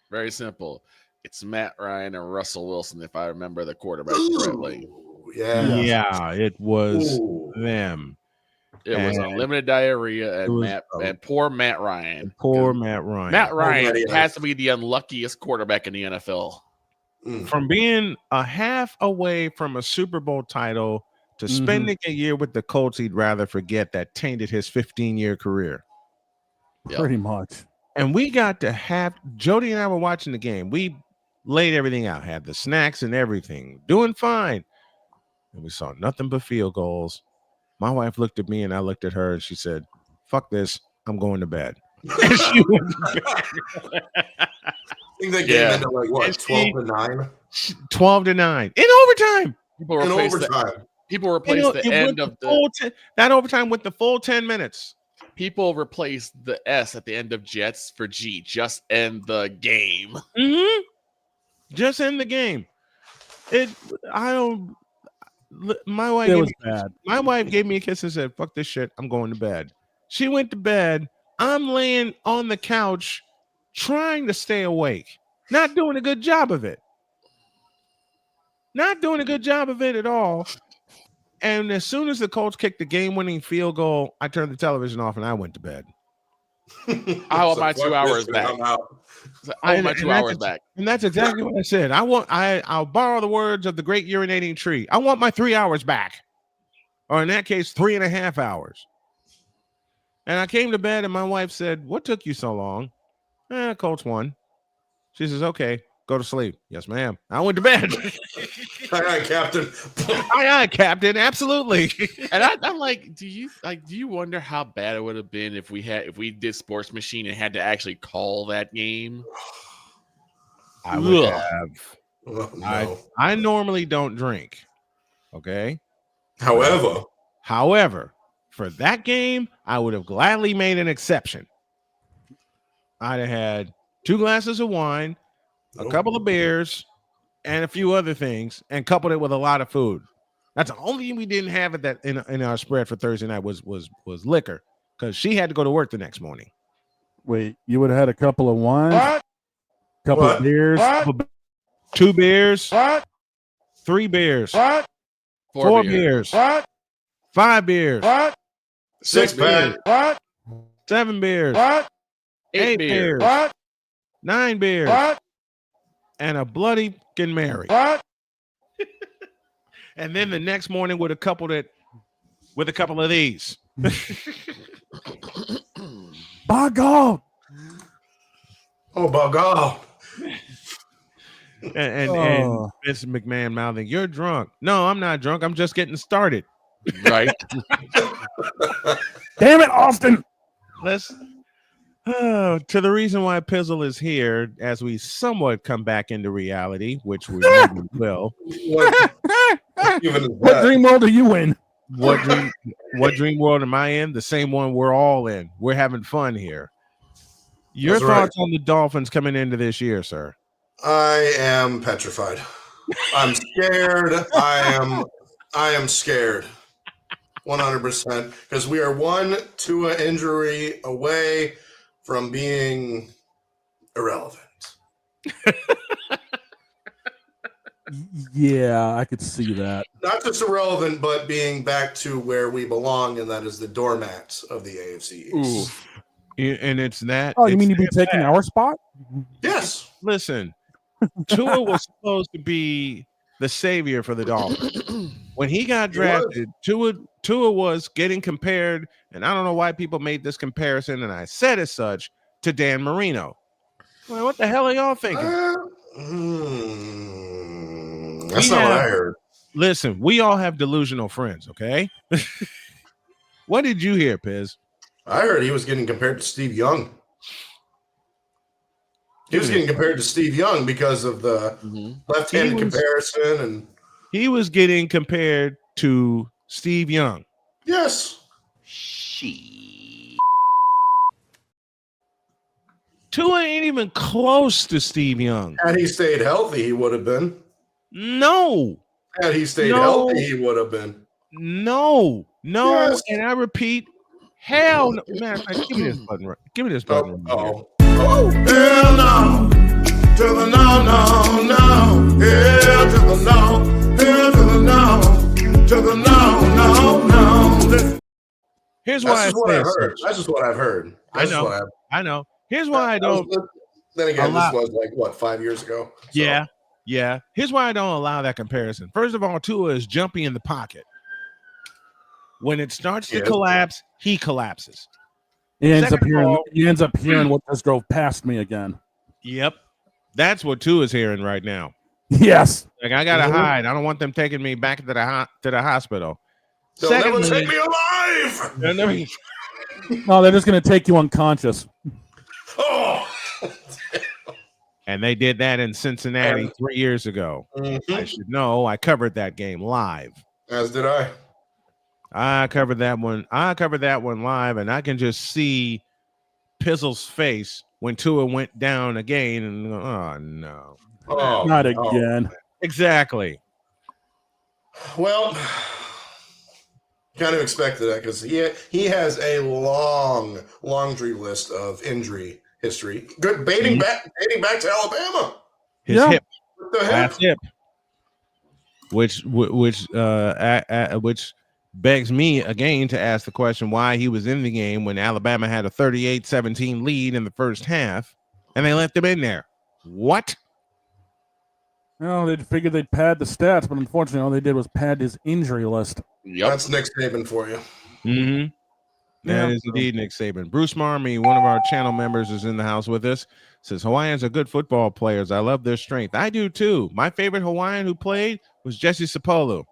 Very simple. It's Matt Ryan and Russell Wilson, if I remember the quarterback correctly. Yeah, it was them. It was unlimited diarrhea and poor Matt Ryan. Matt Ryan. Matt Ryan has to be the unluckiest quarterback in the NFL. From being a half away from a Super Bowl title to spending a year with the Colts, he'd rather forget that tainted his 15-year career. Pretty much. And we got to have Jody and I were watching the game. We laid everything out, had the snacks and everything, doing fine. And we saw nothing but field goals. My wife looked at me and I looked at her and she said, fuck this, I'm going to bed. And she went to bed. I think that game ended like what, 12-9? 12-9 in overtime. People replaced the end of that overtime with the full 10 minutes. People replaced the S at the end of Jets for G. Just end the game. Just end the game. My wife gave me a kiss and said, fuck this shit, I'm going to bed. She went to bed. I'm laying on the couch trying to stay awake. Not doing a good job of it. Not doing a good job of it at all. And as soon as the Colts kicked the game-winning field goal, I turned the television off and I went to bed. I want my 2 hours back. I want my 2 hours back. And that's exactly what I said. I'll borrow the words of the great urinating tree. I want my 3 hours back. Or in that case, 3.5 hours. And I came to bed and my wife said, what took you so long? Colts won. She says, okay, go to sleep. Yes, ma'am. I went to bed. Aye, Captain. Aye, Captain. Absolutely. And I'm like, do you wonder how bad it would have been if we did Sports Machine and had to actually call that game? I would have. No. I normally don't drink. Okay. However, for that game, I would have gladly made an exception. I'd have had 2 glasses of wine, a couple of beers, and a few other things, and coupled it with a lot of food. That's the only thing we didn't have at that in our spread for Thursday night was liquor, because she had to go to work the next morning. Wait, you would have had a couple of wines, couple of beers, 2 beers, 3 beers, 4 beers, 5 beers, 6 beers, 7 beers, 8 beers, 9 beers, and a bloody Mary. And then the next morning would have coupled it with a couple of these. By God. Oh, by God. And Vince McMahon mouthing, you're drunk. No, I'm not drunk. I'm just getting started. Right. Damn it, Austin. Let's to the reason why Pizzle is here as we somewhat come back into reality, which we will. What dream world are you in? What dream world am I in? The same one we're all in. We're having fun here. Your That's thoughts right. on the Dolphins coming into this year, sir? I am petrified. I'm scared. I am scared. 100%. Because we are one Tua injury away from being irrelevant. Yeah, I could see that. Not just irrelevant, but being back to where we belong, and that is the doormat of the AFC East. And it's that. Oh, you mean you'd be taking our spot? Yes. Listen, Tua was supposed to be the savior for the Dolphins. When he got drafted, Tua was getting compared, and I don't know why people made this comparison, and I said as such, to Dan Marino. Well, what the hell are y'all thinking? That's not what I heard. Listen, we all have delusional friends, okay? What did you hear, Piz? I heard he was getting compared to Steve Young. He was getting compared to Steve Young because of the left-handed comparison, and he was getting compared to Steve Young. Yes. Tua ain't even close to Steve Young. Had he stayed healthy, he would have been. No. Had he stayed healthy, he would have been. No. Yes. And I repeat, hell no. Matter of fact, give me this button. Right. Give me this button. Oh. Hell no. To the no, no, no. Hell to the no. Hell to the no. To the no, no, no. Here's why That's just what I've heard. That's just what I've heard. I know. Here's why I don't. Then again, this was like, what, 5 years ago? So. Yeah. Here's why I don't allow that comparison. First of all, Tua is jumpy in the pocket. When it starts to collapse, he collapses. He ends up hearing what just drove past me again. Yep. That's what Tua is hearing right now. Yes. Like, I gotta hide. I don't want them taking me back to the hospital. They'll never take me alive. No, they're just gonna take you unconscious. Oh. And they did that in Cincinnati 3 years ago. I should know. I covered that game live. As did I. I covered that one live, and I can just see Pizzle's face when Tua went down again. And oh no, not again. Exactly. Well, kind of expected that because he has a long laundry list of injury history. Good dating back to Alabama. His hip. The Last hip. Which begs me again to ask the question why he was in the game when Alabama had a 38-17 lead in the first half and they left him in there. What? No, they figured they'd pad the stats, but unfortunately all they did was pad his injury list. Yep. That's Nick Saban for you. Mm-hmm. That is indeed Nick Saban. Bruce Marmee, one of our channel members, is in the house with us. Says Hawaiians are good football players. I love their strength. I do too. My favorite Hawaiian who played was Jesse Sapolu.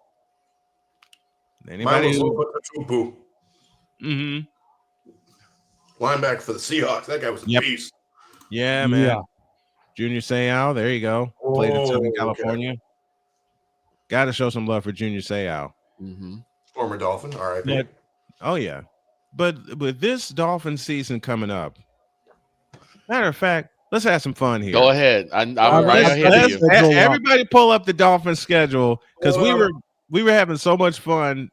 Anybody who? Mm-hmm. Linebacker for the Seahawks. That guy was a beast. Yeah, man. Yeah. Junior Seau. There you go. Played in Southern California. Got to show some love for Junior Seau. Mm-hmm. Former Dolphin. All right. Oh, yeah. But with this Dolphin season coming up, matter of fact, let's have some fun here. Go ahead. I'm right ahead of you. Everybody pull up the Dolphin schedule because we were having so much fun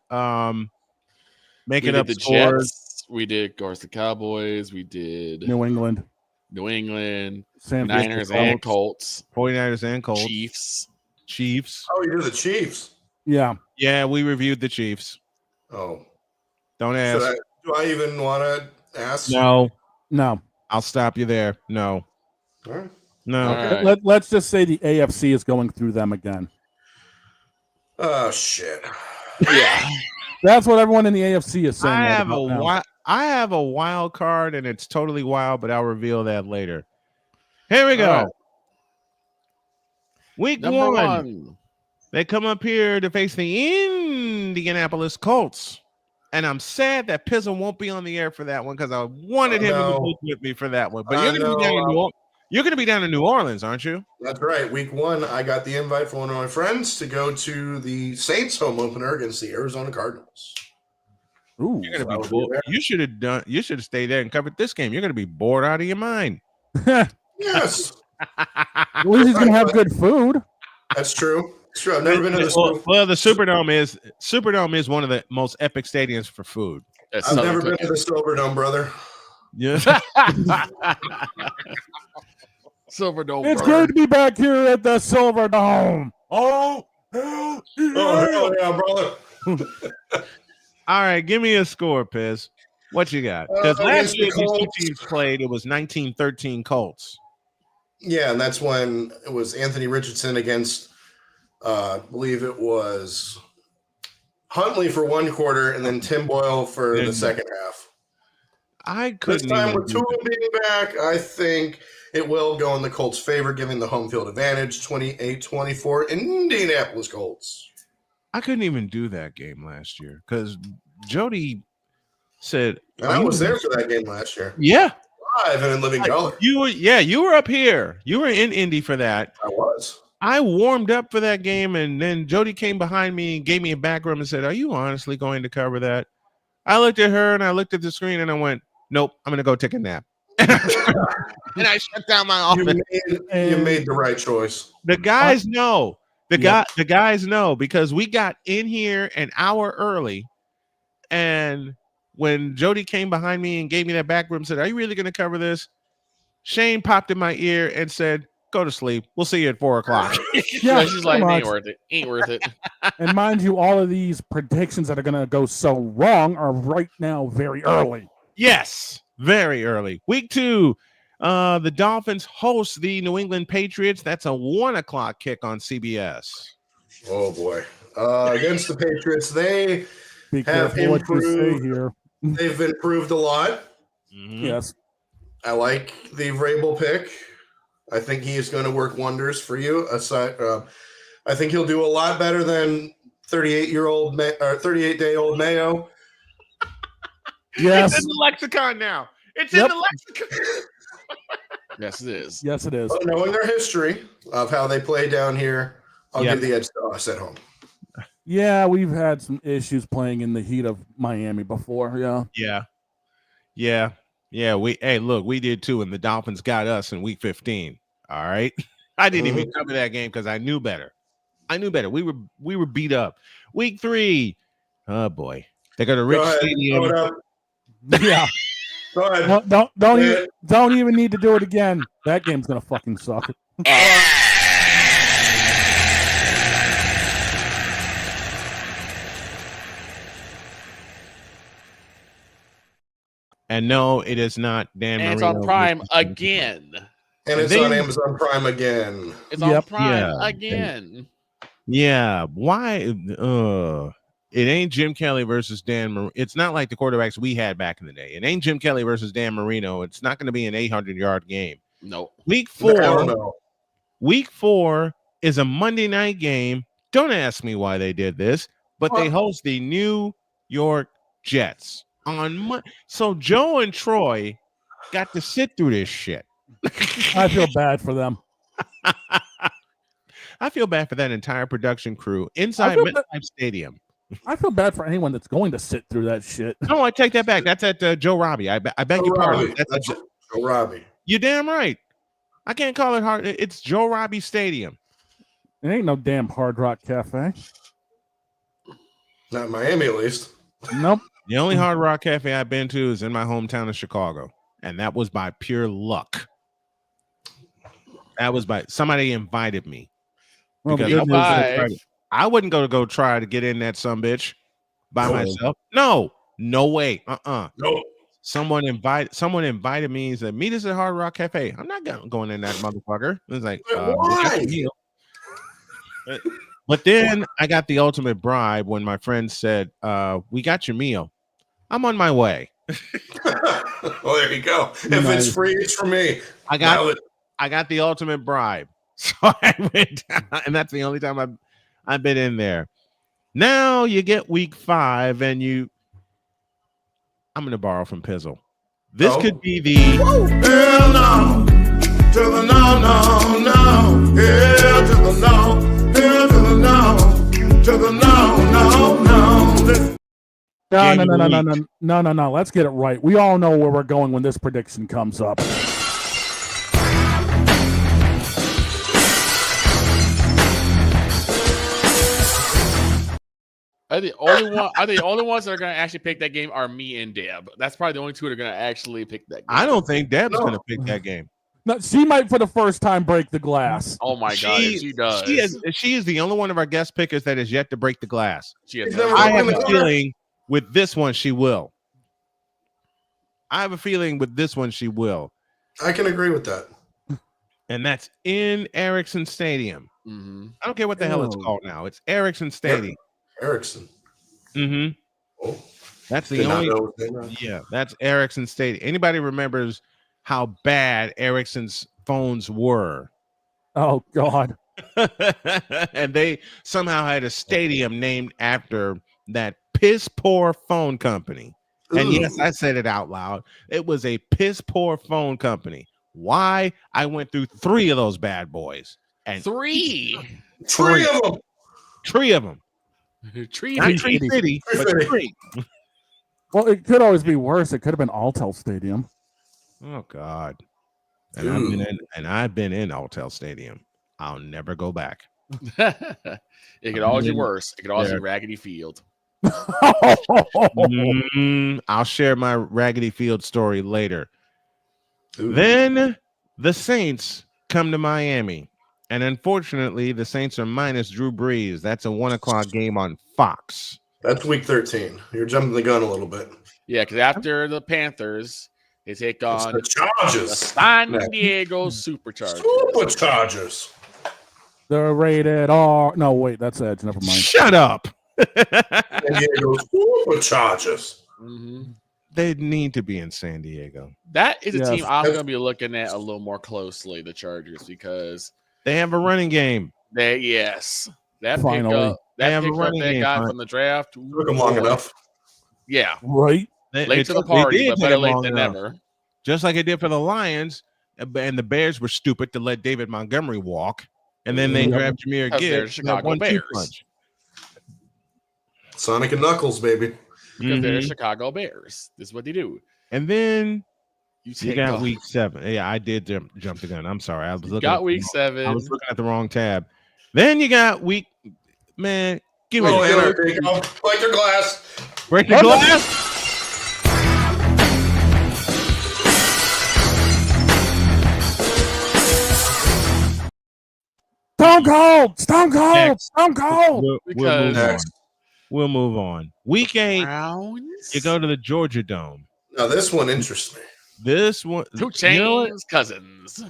making up the scores. Jets. We did, of course, the Cowboys. We did New England, Niners and Colts, 49ers and Colts, Chiefs. Oh, you did the Chiefs. Yeah, we reviewed the Chiefs. Oh, don't ask. Do I even want to ask? No. I'll stop you there. No. All right. No. All right. Let's just say the AFC is going through them again. Oh shit! Yeah, that's what everyone in the AFC is saying. I have a wild card, and it's totally wild, but I'll reveal that later. Here we go. Right. Week Number 1. They come up here to face the Indianapolis Colts. And I'm sad that Pizzle won't be on the air for that one because I wanted him to be with me for that one. But You're going to be down in New Orleans, aren't you? That's right. Week 1, I got the invite from one of my friends to go to the Saints home opener against the Arizona Cardinals. Ooh, you're gonna be bored. You should have stayed there and covered this game. You're going to be bored out of your mind. Yes. At least he's going to have good food. That's true. It's true. I've never been to the Well, the Superdome is one of the most epic stadiums for food. I've never been to the Silverdome, brother. Yeah. Silverdome. It's good to be back here at the Silverdome. Oh, hell yeah, brother. All right, give me a score, Piz. What you got? Because last year these two teams played, it was 19-13 Colts. Yeah, and that's when it was Anthony Richardson against, I believe it was Huntley for one quarter, and then Tim Boyle for the second half. I couldn't. This time with Tua being back, I think it will go in the Colts' favor, giving the home field advantage, 28-24, Indianapolis Colts. I couldn't even do that game last year because Jody said, I was there for that game last year. Yeah. Live and in living color. You were up here. You were in Indy for that. I was. I warmed up for that game, and then Jody came behind me and gave me a back rub and said, "Are you honestly going to cover that?" I looked at her and I looked at the screen and I went, "Nope, I'm going to go take a nap." And I shut down my office. You made the right choice. The guys know. The guys know because we got in here an hour early, and when Jody came behind me and gave me that back room and said, "Are you really going to cover this?" Shane popped in my ear and said, "Go to sleep. We'll see you at 4:00." Yeah, she's like, "Ain't worth it. Ain't worth it." And mind you, all of these predictions that are going to go so wrong are right now very early. Yes, very early. Week 2, the Dolphins host the New England Patriots. That's a 1:00 kick on CBS. Oh boy! Against the Patriots, they Be have careful what you say improved. here. They've improved a lot. Yes. I like the Vrabel pick. I think he is going to work wonders for you. I think he'll do a lot better than 38-day-old Mayo. Yes. It's in the lexicon now. It's in the lexicon. Yes, it is. Yes, it is. But knowing their history of how they play down here, I'll give the edge to us at home. Yeah, we've had some issues playing in the heat of Miami before. Yeah. We did too, and the Dolphins got us in week 15. All right. I didn't even cover that game because I knew better. We were beat up. Week 3. Oh boy. They got a rich stadium. Yeah. Go ahead. Don't even need to do it again. That game's gonna fucking suck. And no, it is not Dan Marino. And it's on Prime again. And it's on Amazon Prime again. It's on Prime again. Yeah. Why? It ain't Jim Kelly versus Dan Marino. It's not like the quarterbacks we had back in the day. It ain't Jim Kelly versus Dan Marino. It's not going to be an 800-yard game. No. Week 4. Week 4 is a Monday night game. Don't ask me why they did this, but they host the New York Jets on so Joe and Troy got to sit through this shit. I feel bad for them. I feel bad for that entire production crew inside MetLife Stadium. I feel bad for anyone that's going to sit through that shit. No, I take that back. That's at Joe Robbie. I beg your pardon. That's Joe Robbie. You're damn right. I can't call it hard. It's Joe Robbie Stadium. It ain't no damn Hard Rock Cafe. Not in Miami, at least. Nope. The only Hard Rock Cafe I've been to is in my hometown of Chicago, and that was by pure luck. That was by somebody invited me. Because I wouldn't go try to get in that sumbitch by myself. No way. No. Someone invited me and said, "Meet us at Hard Rock Cafe." I'm not going in that motherfucker. It was like, why? But then I got the ultimate bribe when my friend said, "We got your meal. I'm on my way." Well, there you go. If it's free, it's for me. I got the ultimate bribe. So I went down, and that's the only time I've been in there. Now you get week 5, and I'm going to borrow from Pizzle. This could be the hell no to the No. Let's get it right. We all know where we're going when this prediction comes up. The only ones that are going to actually pick that game are me and Deb. That's probably the only two that are going to actually pick that game. I don't think Deb's going to pick that game. No, she might for the first time break the glass. Oh my God, she does. She is the only one of our guest pickers that has yet to break the glass. I have a feeling with this one she will. I can agree with that. And that's in Ericsson Stadium. Mm-hmm. I don't care what the hell it's called now. It's Ericsson Stadium. Ericsson. Mm-hmm. Oh. That's the only. Yeah, that's Ericsson Stadium. Anybody remembers how bad Ericsson's phones were? Oh God! And they somehow had a stadium named after that piss poor phone company. And yes, I said it out loud. It was a piss poor phone company. Why? I went through 3 of those bad boys. And three of them. Not Tree City, but 3. Well, it could always be worse. It could have been Alltel Stadium. Oh God! And I've been in Alltel Stadium. I'll never go back. It could always be worse. It could always be Raggedy Field. I'll share my Raggedy Field story later. Then the Saints come to Miami. And unfortunately, the Saints are minus Drew Brees. That's a 1:00 game on Fox. That's week 13. You're jumping the gun a little bit. Yeah, because after the Panthers, they take on the Chargers. The San Diego Superchargers. Superchargers. They're rated R. No, wait, that's Edge. Never mind. Shut up. San Diego Superchargers. Mm-hmm. They need to be in San Diego. That is a team I'm going to be looking at a little more closely, the Chargers, because they have a running game. That finally pickup they got from the draft took them long enough. Yeah, right. Late to the party, but better late than never. Just like it did for the Lions, and the Bears were stupid to let David Montgomery walk, and then they grabbed Jahmyr Gibbs. Chicago Bears. Sonic and Knuckles, baby. Because they're Chicago Bears. This is what they do. And then you got week 7. Yeah, I did jump the gun. I'm sorry. I was looking at week 7. I was looking at the wrong tab. Then you got week. Man, give me there you go. Break your glass. Break your glass. Stone Cold. We'll move on. Week 8, Browns? You go to the Georgia Dome. Now this one interests me. This one, 2 Chainz Cousins.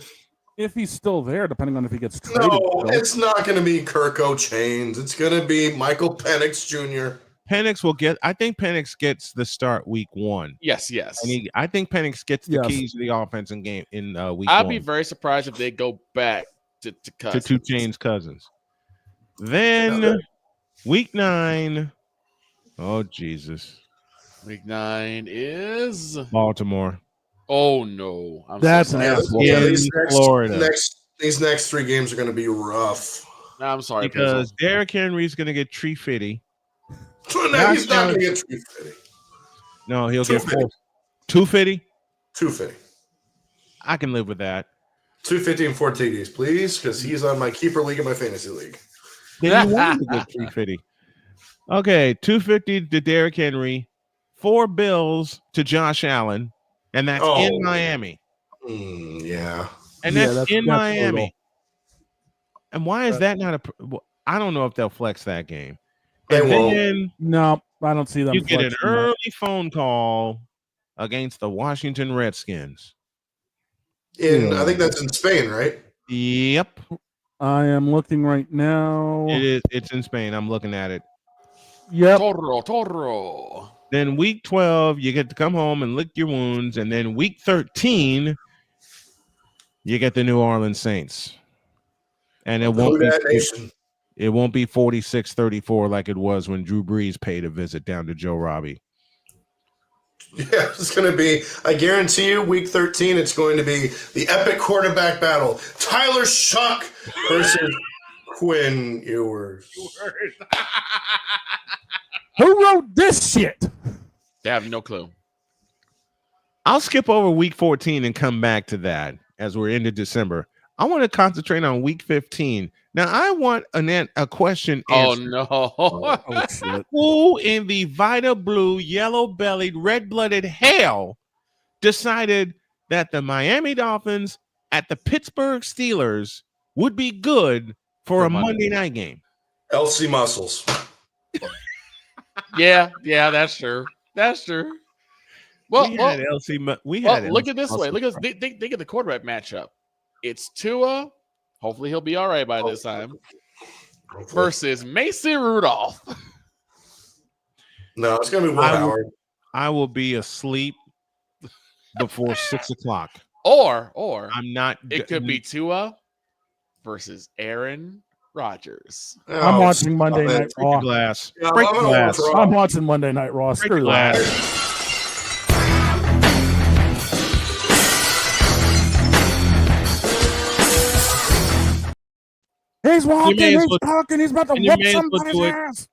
If he's still there, depending on if he gets traded. No, it's not going to be Kirk Chainz. It's going to be Michael Penix Jr. Penix will get. I think Penix gets the start week 1. Yes. And I think Penix gets the keys to the offense in game in week 1. I'd be very surprised if they go back to Cousins. To 2 Chainz Cousins. Then week 9. Oh Jesus. Week 9 is Baltimore. Oh no, that's an asshole. Florida. These next 3 games are going to be rough. No, I'm sorry, because Derrick Henry's going to get tree fitty. No, he's not going to get tree fitty. No, he'll get 250. 250. I can live with that. 250 and 4 TDs, please, because he's on my keeper league and my fantasy league. Then you want to get 350. Okay, 250 to Derrick Henry, 4 bills to Josh Allen, and that's in Miami. Yeah. And that's in Miami. Brutal. And why is that not a? I don't know if they'll flex that game. They won't. No, I don't see them. You get an early phone call against the Washington Redskins. I think that's in Spain, right? Yep. I am looking right now. It is. It's in Spain. I'm looking at it. Yep. Toro. Then week 12, you get to come home and lick your wounds. And then week 13, you get the New Orleans Saints. And it won't be 46-34 like it was when Drew Brees paid a visit down to Joe Robbie. Yeah, it's going to be, I guarantee you, week 13, it's going to be the epic quarterback battle. Tyler Shuck versus Quinn Ewers. Who wrote this shit? They have no clue. I'll skip over week 14 and come back to that as we're into December. I want to concentrate on week 15. Now, I want a question answered. Oh, no. Shit. Who in the Vita Blue, yellow-bellied, red-blooded hell decided that the Miami Dolphins at the Pittsburgh Steelers would be good for a Monday night game? LC Muscles. Yeah, that's true. That's true. Well, we had look at this way. Look at this. Think of the quarterback matchup. It's Tua. Hopefully he'll be all right by this time. Versus Mason Rudolph. No, it's gonna be Will Howard. I will be asleep before 6 o'clock. Or I'm not. It could be Tua versus Aaron Rodgers. I'm watching Monday Night Raw. Glass. Yeah, Break the glass. I'm watching Monday Night Raw. Screw that. He's walking, he's talking, he's about to whoop somebody's ass.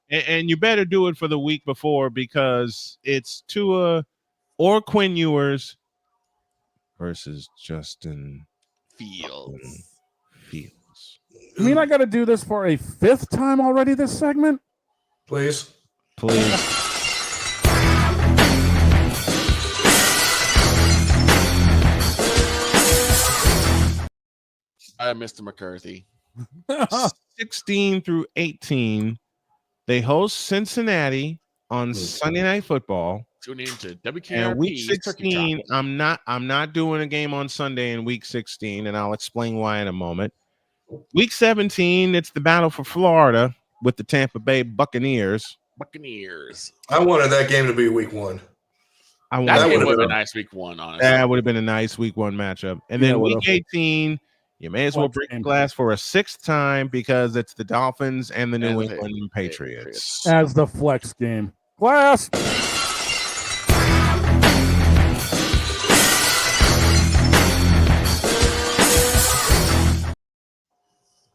And you better do it for the week before because it's Tua or Quinn Ewers versus Justin Fields. You mean I got to do this for a 5th time already this segment? Please. Mr. McCarthy. 16 through 18, they host Cincinnati on Sunday Night Football. Tune in to WKRP. And week 16, I'm not doing a game on Sunday in week 16, and I'll explain why in a moment. Week 17, it's the battle for Florida with the Tampa Bay Buccaneers. I wanted that game to be week 1. That game would have been a nice week 1, honestly. That would have been a nice week 1 matchup. And then week 18, you may as well break the glass for a 6th time because it's the Dolphins and the New England Patriots. As the flex game. Glass.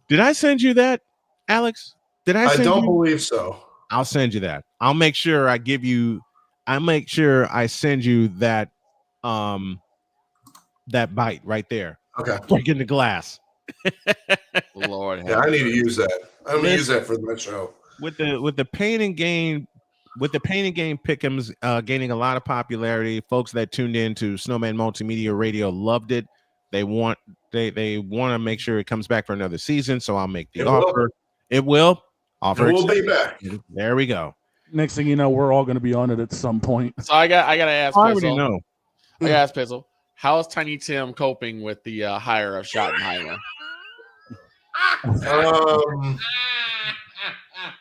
Did I send you that, Alex? I don't believe so. I'll send you that. I'll make sure I send you that that bite right there. Okay. Breaking the glass. Lord. Yeah, I need to use that. I'm gonna use that for the show. With the pain and gain pick'ems gaining a lot of popularity. Folks that tuned in to Snowman Multimedia Radio loved it. They want to make sure it comes back for another season, so I'll make the offer. It will. Offer. It will be back. There we go. Next thing you know, we're all going to be on it at some point. So I got to ask. I already know. I got to ask Pizzle. How is Tiny Tim coping with the hire of Schottenheimer?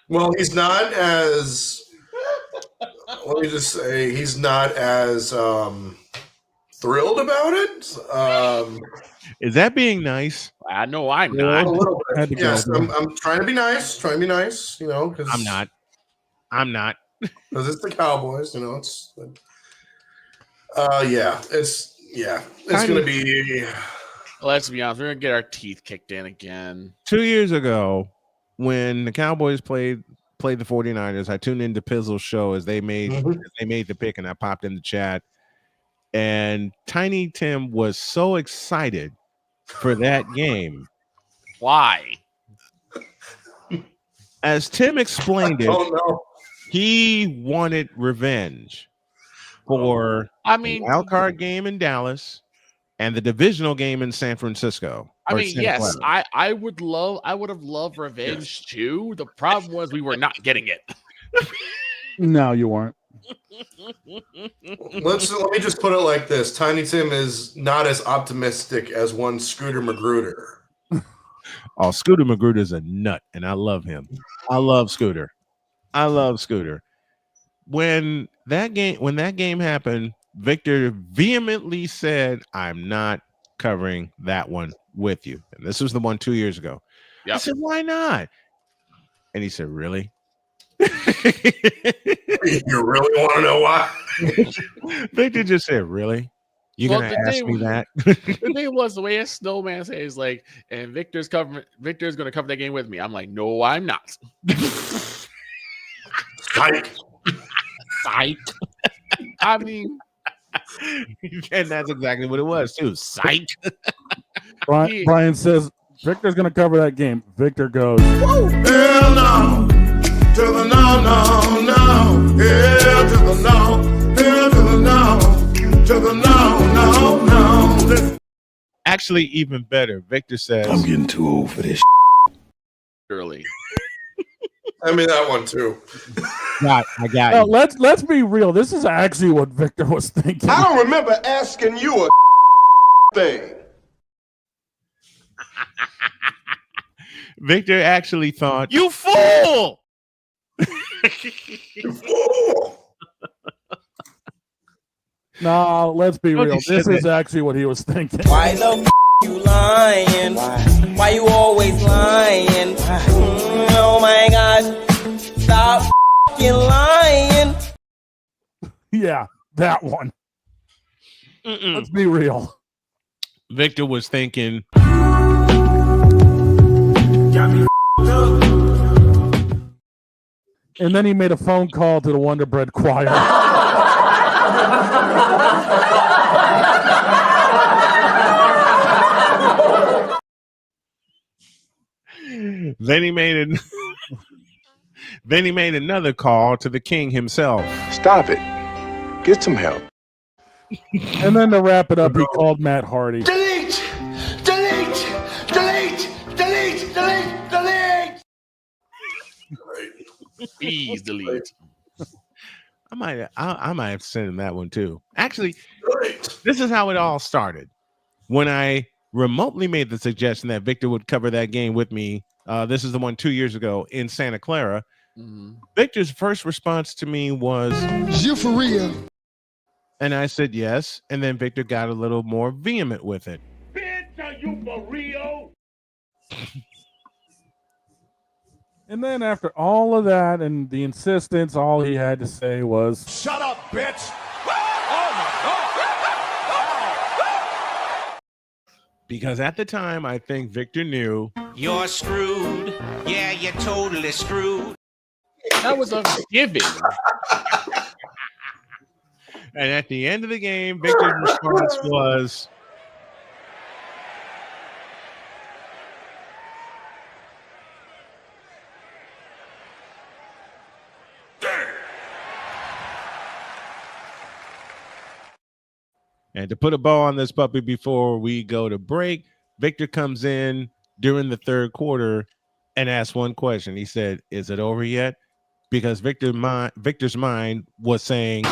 Well, he's not as. Let me just say, he's not as thrilled about it. Is that being nice? I know I'm not. A little bit. Yes, I'm trying to be nice. You know, because I'm not. Because it's the Cowboys. You know, it's. It's going to be. Let's be honest. We're going to get our teeth kicked in again. 2 years ago, when the Cowboys played the 49ers, I tuned into Pizzle's show as they made the pick, and I popped in the chat. And Tiny Tim was so excited for that game. Why? As Tim explained it, he wanted revenge for the wild card game in Dallas and the divisional game in San Francisco. I mean, yes, I would have loved revenge too. The problem was we were not getting it. No, you weren't. Let me just put it like this: Tiny Tim is not as optimistic as one Scooter Magruder. Oh, Scooter Magruder's a nut, and I love him. I love Scooter. When that game happened, Victor vehemently said, "I'm not covering that one with you." And this was the one 2 years ago. Yep. I said, "Why not?" And he said, "Really?" You really want to know why? Victor just said, "Really? You're gonna ask me that?" The thing was, the way a Snowman says, like, and Victor's gonna cover that game with me. I'm like, no, I'm not. Psych. Psych. I mean, and that's exactly what it was too. Psych. Brian says Victor's going to cover that game. Victor goes, Hell no, to the no, no, no. Hell to the no, hell to the no, to the no, no, no. Actually, even better. Victor says, I'm getting too old for this. Early. I mean that one too. I got no, you. Let's be real. This is actually what Victor was thinking. I don't remember asking you a thing. Victor actually thought, "You fool!" You fool. No, let's be real. This is actually what he was thinking. Why the you lying? Why you always lying? Oh my gosh, stop lying. Yeah, that one. Let's be real. Victor was thinking, and then he made a phone call to the Wonder Bread Choir. Then he made another call to the king himself. Stop it. Get some help. And then to wrap it up, he called Matt Hardy. Delete! Delete! Delete! Delete! Delete! Delete! Please delete. I might have sent him that one too. Actually, this is how it all started. When I remotely made the suggestion that Victor would cover that game with me. This is the one 2 years ago in Santa Clara. Mm-hmm. Victor's first response to me was, You for real? and I said yes. And then Victor got a little more vehement with it. Bitch, are you for real? And then after all of that and the insistence, all he had to say was, Shut up, bitch! Oh my God! Because at the time, I think Victor knew. You're screwed. Yeah, you're totally screwed. That was a given. And at the end of the game, Victor's response was, and to put a bow on this puppy before we go to break, Victor comes in during the third quarter and asks one question. He said, "Is it over yet?" Because Victor's mind was saying,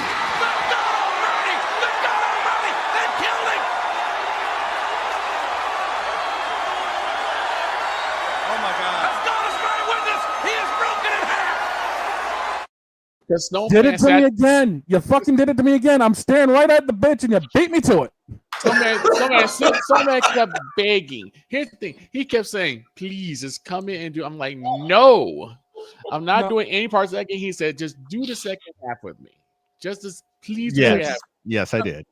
did it to me again. You fucking did it to me again. I'm staring right at the bitch and you beat me to it. Some man kept begging. Here's the thing. He kept saying, please, just come in and do. I'm like, no. I'm not doing any parts of that game. He said, just do the second half with me. Just as please. Yes, I did.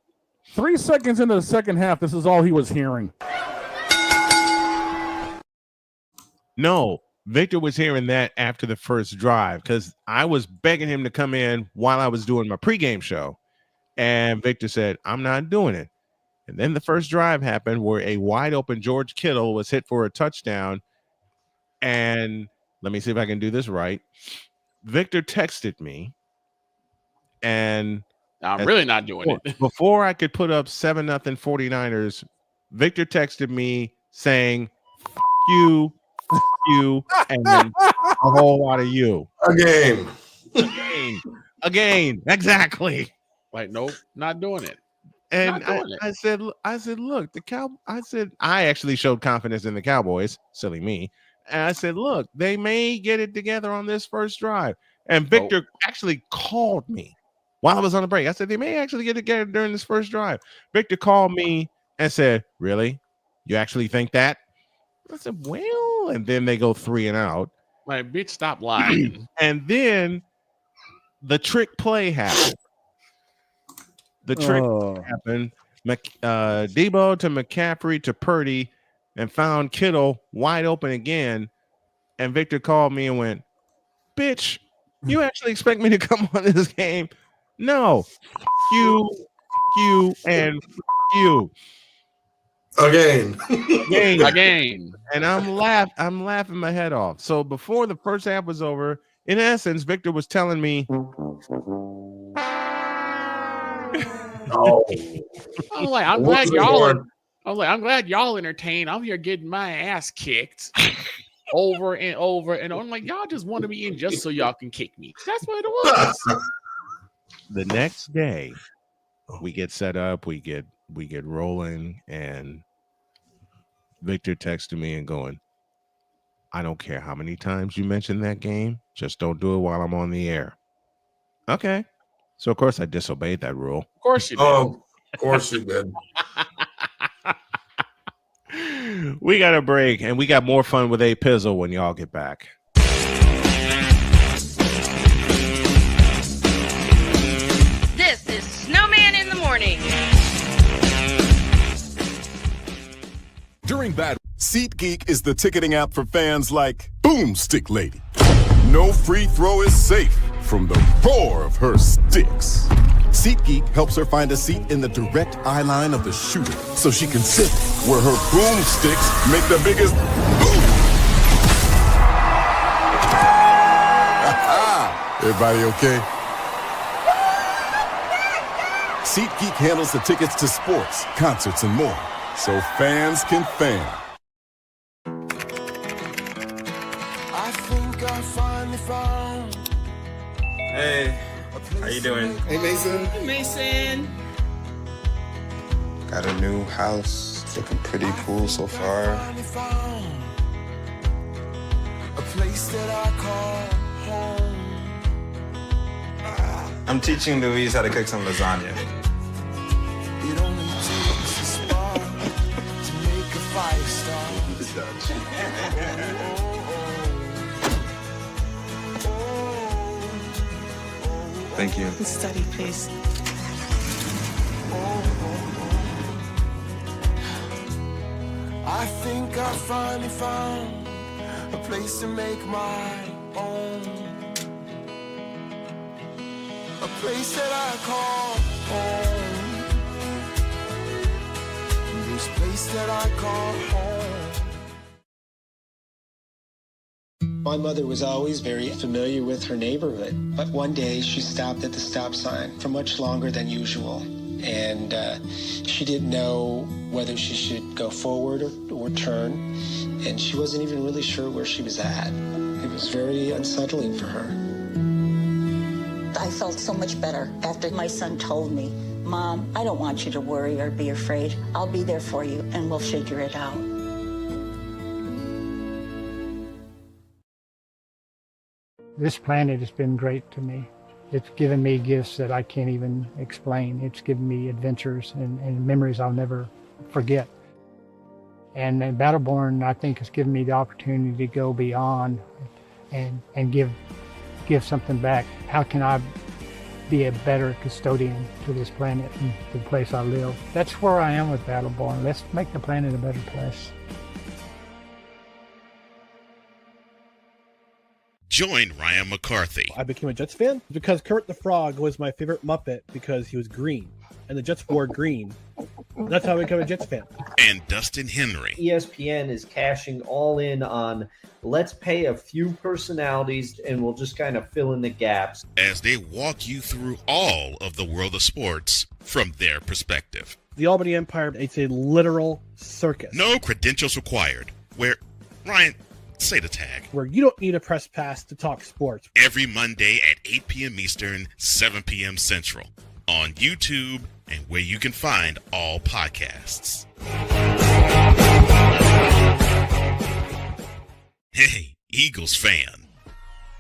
3 seconds into the second half, this is all he was hearing. No, Victor was hearing that after the first drive because I was begging him to come in while I was doing my pregame show. And Victor said, I'm not doing it. And then the first drive happened where a wide open George Kittle was hit for a touchdown. And let me see if I can do this right. Victor texted me. And I'm really not doing it. Before I could put up 7-0 49ers, Victor texted me saying, you, and then a whole lot of you. Again. Exactly. Like, nope, not doing it. And I said, look, I actually showed confidence in the Cowboys, silly me. And I said, look, they may get it together on this first drive. And Victor actually called me while I was on the break. I said, they may actually get it together during this first drive. Victor called me and said, really? You actually think that? I said, well, and then they go 3 and out. Like, bitch, stop lying. And then the trick play happened. The trick happened. Debo to McCaffrey to Purdy and found Kittle wide open again. And Victor called me and went, bitch, you actually expect me to come on this game? No. You, and you. Again. And I'm laughing my head off. So before the first half was over, in essence, Victor was telling me, oh, I'm glad y'all entertained. I'm here getting my ass kicked over and over. And I'm like, y'all just wanted me in just so y'all can kick me. That's what it was. The next day, we get set up, we get rolling, and Victor texted me and going, I don't care how many times you mention that game, just don't do it while I'm on the air. Okay. So of course I disobeyed that rule. Of course you did. Oh, of course you did. We got a break, and we got more fun with APizzle when y'all get back. This is Snowman in the Morning. During bad, SeatGeek is the ticketing app for fans like Boomstick Lady. No free throw is safe from the roar of her sticks. SeatGeek helps her find a seat in the direct eye line of the shooter so she can sit where her boomsticks make the biggest boom. Everybody okay? SeatGeek handles the tickets to sports, concerts, and more, so fans can fan. I think I finally found. Hey, how you doing? Hey, Mason. Hey, Mason. Got a new house. It's looking pretty cool so far. A place that I call home. I'm teaching Louise how to cook some lasagna. It only takes a spark to make a fire start. Thank you. Study, please. I think I finally found a place to make my own. A place that I call home. This place that I call home. My mother was always very familiar with her neighborhood, but one day she stopped at the stop sign for much longer than usual, and she didn't know whether she should go forward or turn, and she wasn't even really sure where she was at. It was very unsettling for her. I felt so much better after my son told me, Mom, I don't want you to worry or be afraid. I'll be there for you, and we'll figure it out. This planet has been great to me. It's given me gifts that I can't even explain. It's given me adventures and memories I'll never forget. And Battleborn, I think, has given me the opportunity to go beyond and give something back. How can I be a better custodian to this planet and to the place I live? That's where I am with Battleborn. Let's make the planet a better place. Join Ryan McCarthy. I became a Jets fan because Kermit the Frog was my favorite Muppet because he was green, and the Jets wore green. That's how I became a Jets fan. And Dustin Henry. ESPN is cashing all in on let's pay a few personalities and we'll just kind of fill in the gaps. As they walk you through all of the world of sports from their perspective. The Albany Empire, it's a literal circus. No credentials required. Where, Ryan, say the tag. Where you don't need a press pass to talk sports. Every Monday at 8 p.m. Eastern, 7 p.m. Central. On YouTube and where you can find all podcasts. Hey, Eagles fan.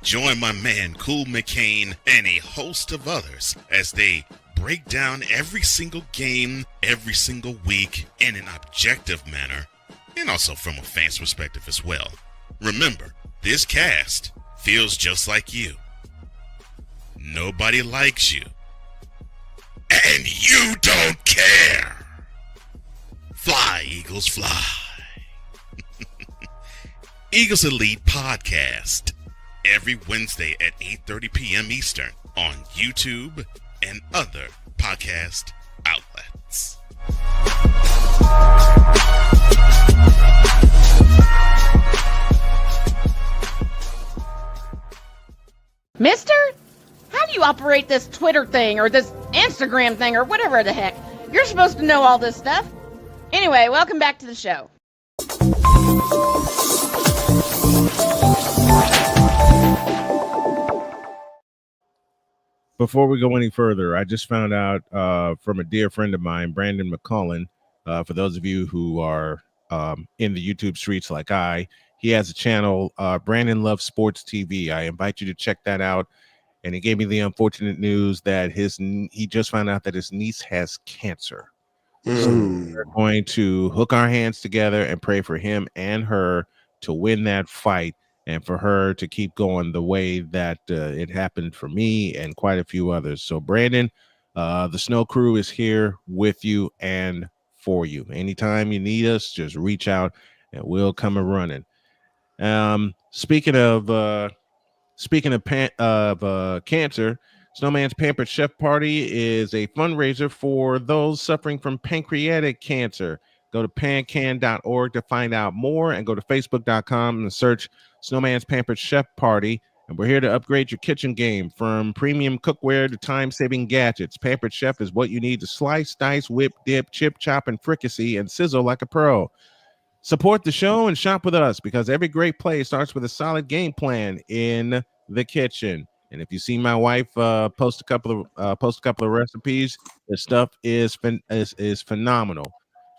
Join my man Cool McCain and a host of others as they break down every single game, every single week in an objective manner, and also from a fan's perspective as well. Remember, this cast feels just like you. Nobody likes you. And you don't care. Fly, Eagles, fly. Eagles Elite Podcast. Every Wednesday at 8:30 p.m. Eastern on YouTube, and other podcast outlets. Mister, how do you operate this Twitter thing or this Instagram thing or whatever the heck? You're supposed to know all this stuff. Anyway, welcome back to the show. Before we go any further, I just found out from a dear friend of mine, Brandon McCullen. For those of you who are in the YouTube streets like he has a channel, Brandon Loves Sports TV. I invite you to check that out. And he gave me the unfortunate news that he just found out that his niece has cancer. So we're going to hook our hands together and pray for him and her to win that fight, and for her to keep going the way that it happened for me and quite a few others. So Brandon, the Snow Crew is here with you and for you. Anytime you need us, just reach out and we'll come a running. Speaking of cancer, Snowman's Pampered Chef Party is a fundraiser for those suffering from pancreatic cancer. Go to pancan.org to find out more, and go to facebook.com and search Snowman's Pampered Chef Party. And we're here to upgrade your kitchen game, from premium cookware to time-saving gadgets. Pampered Chef is what you need to slice, dice, whip, dip, chip, chop, and fricassee and sizzle like a pro. Support the show and shop with us, because every great play starts with a solid game plan in the kitchen. And if you see my wife post a couple of recipes, the stuff is phenomenal,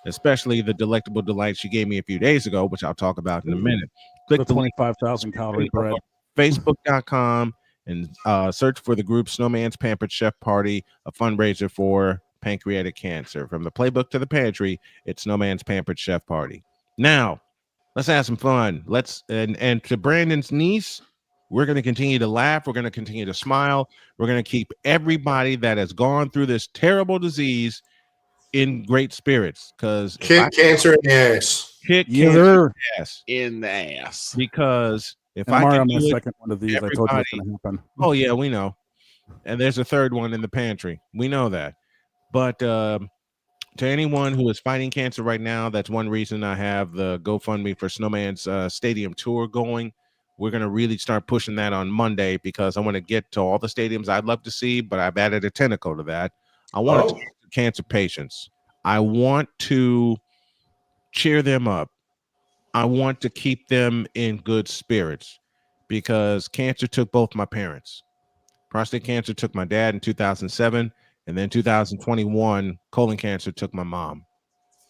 especially the delectable delight she gave me a few days ago, which I'll talk about in a minute. Click the 25,000 calorie bread. Facebook.com and search for the group Snowman's Pampered Chef Party, a fundraiser for pancreatic cancer. From the playbook to the pantry, it's Snowman's Pampered Chef Party. Now, let's have some fun. And to Brandon's niece, we're going to continue to laugh. We're going to continue to smile. We're going to keep everybody that has gone through this terrible disease in great spirits. Because kick cancer in the ass. Kick cancer in the ass. Because if and I Mario, can on do the it, second one of these, I told you it's going to happen. Oh yeah, we know. And there's a third one in the pantry. We know that. But to anyone who is fighting cancer right now, that's one reason I have the GoFundMe for Snowman's stadium tour going. We're going to really start pushing that on Monday, because I want to get to all the stadiums I'd love to see, but I've added a tentacle to that. I want to talk to cancer patients. I want to cheer them up. I want to keep them in good spirits, because cancer took both my parents. Prostate cancer took my dad in 2007, and then 2021, colon cancer took my mom.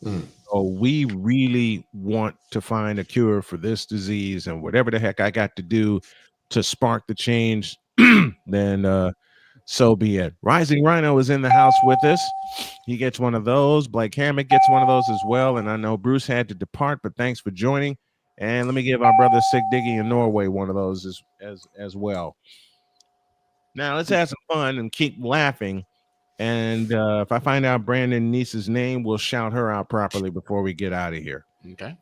So we really want to find a cure for this disease, and whatever the heck I got to do to spark the change, then so be it. Rising Rhino is in the house with us. He gets one of those. Blake Hammock gets one of those as well. And I know Bruce had to depart, but thanks for joining. And let me give our brother Sig Diggy in Norway one of those as well. Now let's have some fun and keep laughing. And if I find out Brandon's niece's name, we'll shout her out properly before we get out of here. Okay.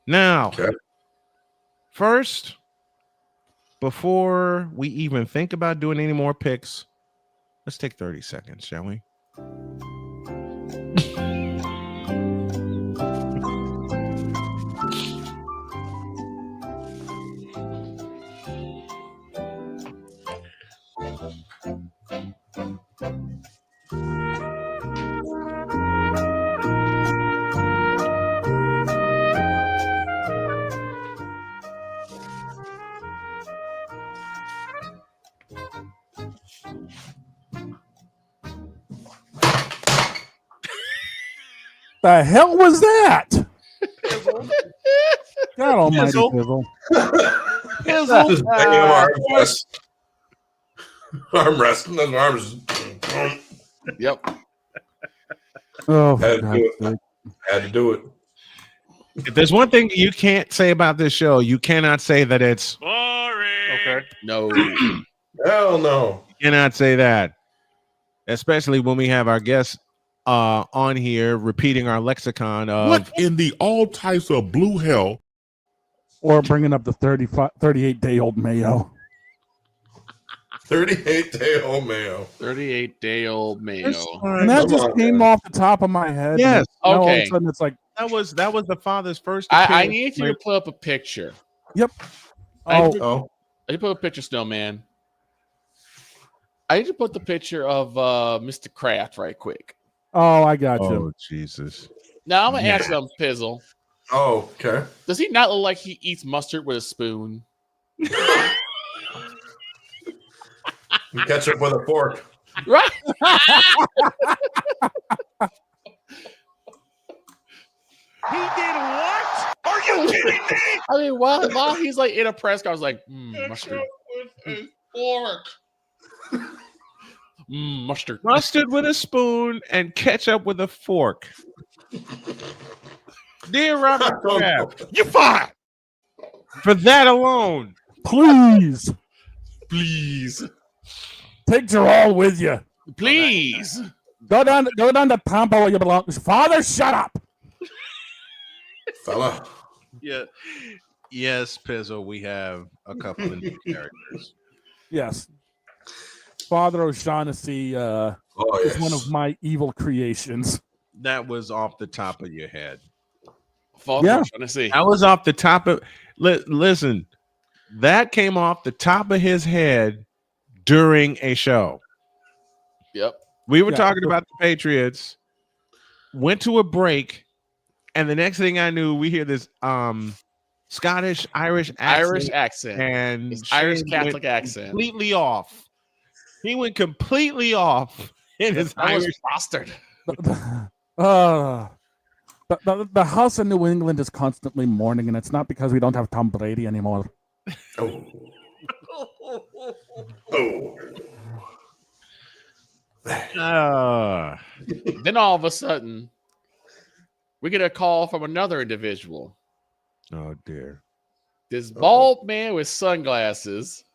Now, first, before we even think about doing any more picks, let's take 30 seconds, shall we? The hell was that? God almighty, Pizzle. Just banging arm rest. Those arms. Yep. Oh, had to do it. If there's one thing you can't say about this show, you cannot say that it's boring. Okay. No. Hell no. You cannot say that. Especially when we have our guests on here repeating our lexicon of what in the all types of blue hell, or bringing up the 38-day-old Mayo. 38-day-old Mayo. 38-day-old Mayo. And that just came off the top of my head. Yes. And all of Okay. a sudden it's like that was the father's first. I need you to put up a picture. Yep. I need to put a picture, Snowman. I need to put the picture of Mr. Kraft right quick. Oh, I got you. Oh, Jesus. Now I'm gonna ask you, Pizzle. Oh, okay. Does he not look like he eats mustard with a spoon? Ketchup with a fork. Right. He did what? Are you kidding me? I mean, while he's like in a press conference, like mustard with a fork. Mustard. Mustard with a spoon and ketchup with a fork. Dear Robert Kraft, you're fired for that alone. Please. Please. Take Gerald with you. Please. Go down to Tampa where you belong. Father, shut up. Fella. Yeah. Yes, Pizzle, we have a couple of new characters. Yes. Father O'Shaughnessy is one of my evil creations. That was off the top of your head. Father Yeah. O'Shaughnessy. That was off the top of listen, that came off the top of his head during a show. Yep. We were talking about the Patriots, went to a break, and the next thing I knew, we hear this Scottish Irish accent, and it's Irish Catholic accent. Completely off. He went completely off in his Irish bastard. The house in New England is constantly mourning, and it's not because we don't have Tom Brady anymore. Oh. Then all of a sudden, we get a call from another individual. Oh dear. This bald man with sunglasses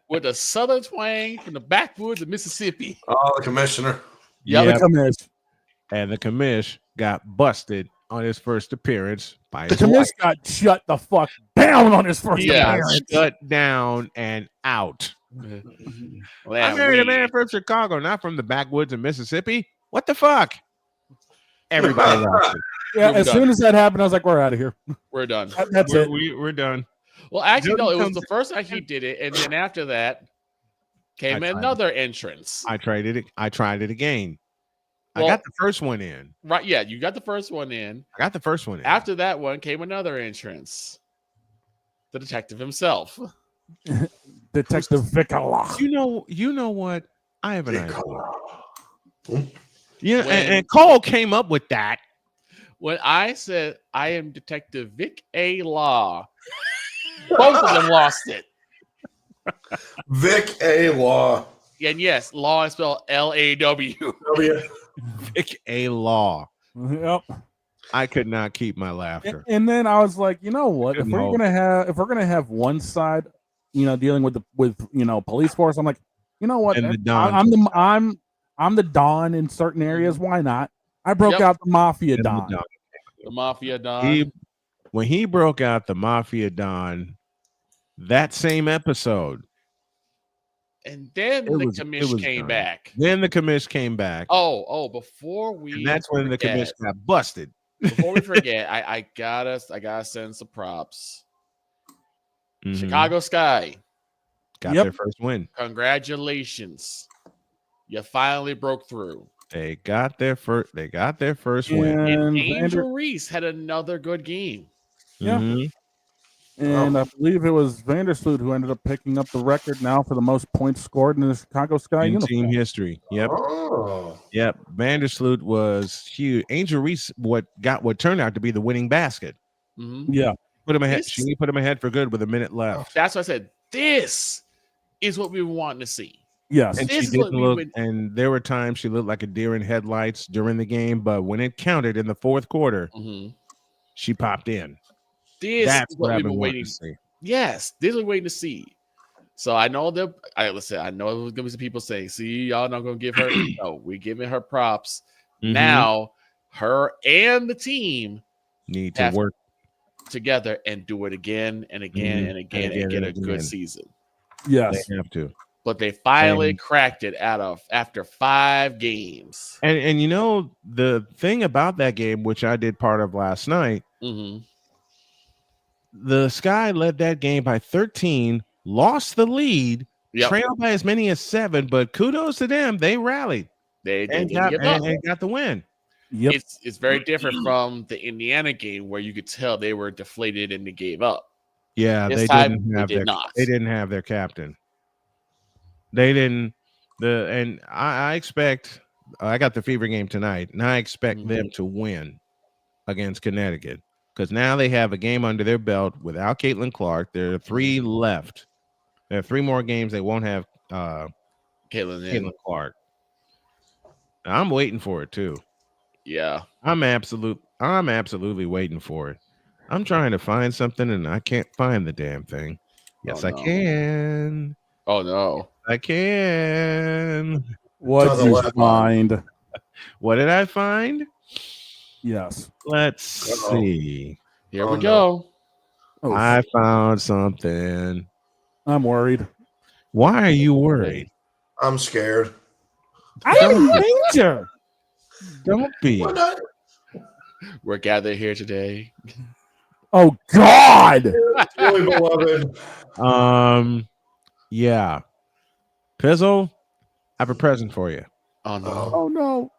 with a southern twang from the backwoods of Mississippi. Oh, the commissioner. Yeah, Yep. The commish. And the commish got busted on his first appearance by The his wife. commish got shut the fuck down on his first He got appearance. shut down and out. Well, I married a man from Chicago, not from the backwoods of Mississippi. What the fuck? Everybody lost it. Yeah, We're as done. soon as that happened, I was like, we're out of here. We're done. That's it. We're done. Well, actually, no, it was Comes- the first time he did it, and then after that came I tried another entrance. I tried it again. Well- I got the first one in. Right, yeah, you got the first one in. I got the first one in. After that one came another entrance. The detective himself. Detective Vicala. You know what? I have an idea. Yeah, When- and Cole came up with that. When I said I am Detective Vic A. Law, both of them lost it. Vic A. Law. And yes, law is spelled L-A-W. Vic A. Law. Yep. I could not keep my laughter. And then I was like, you know what? If No. we're gonna have one side, dealing with police force, I'm like, you know what? And the Don. I'm the Don in certain areas. Why not? I broke Yep. out the Mafia And the Don. Don. The Mafia Don. When he broke out the Mafia Don, that same episode, And then It the was- commish it was came done. back. then the commish came back. Before we and that's when the forget- commish got busted. Before we forget, I gotta send some props. Mhm. Chicago Sky, Got Yep. their first win. congratulations. You finally broke through. They got their first win. And And Angel Reese had another good game. Yeah. Mhm. And I believe it was Vandersloot who ended up picking up the record now for the most points scored in the Chicago Sky In uniform. team history. Yep. Oh. Yep. Vandersloot was huge. Angel Reese what turned out to be the winning basket. Mhm. Yeah. Put him ahead. This- She put him ahead for good with a minute left. That's why I said this is what we were wanting to see. Yes. And This she is what didn't we look, would- and there were times she looked like a deer in headlights during the game, but when it counted in the fourth quarter, Mhm. she popped in. This That's is what what I've we been were wanting waiting to see. Yes, this is what we're waiting to see. So I know that I know there's gonna be some people saying, see, y'all not gonna give her no, we're giving her props. Mhm. Now her and the team Need to have- work. together and do it again and again and again and get a good season. Yes, they have to. But they finally cracked it after 5 games. And you know the thing about that game, which I did part of last night, the Sky led that game by 13, lost the lead, trailed by as many as 7, but kudos to them, they rallied. They got the win. Yep. It's very different from the Indiana game where you could tell they were deflated and they gave up. Yeah, This they time, didn't have they did not. They didn't have their captain. They didn't. I expect. I got the Fever game tonight, and I expect them to win against Connecticut because now they have a game under their belt without Caitlin Clark. There are 3 left. There are 3 more games they won't have Caitlin Clark. I'm waiting for it too. Yeah, I'm absolutely waiting for it. I'm trying to find something and I can't find the damn thing. Yes, I can. Oh no, I can. What did you find? What did I find? Yes. Let's see. Here we go. Oh, I found something. I'm worried. Why are you worried? I'm scared. I am in danger. Don't be. We're gathered here today. Oh God! Really beloved. Yeah. Pizzle, I have a present for you. Oh no. Oh no.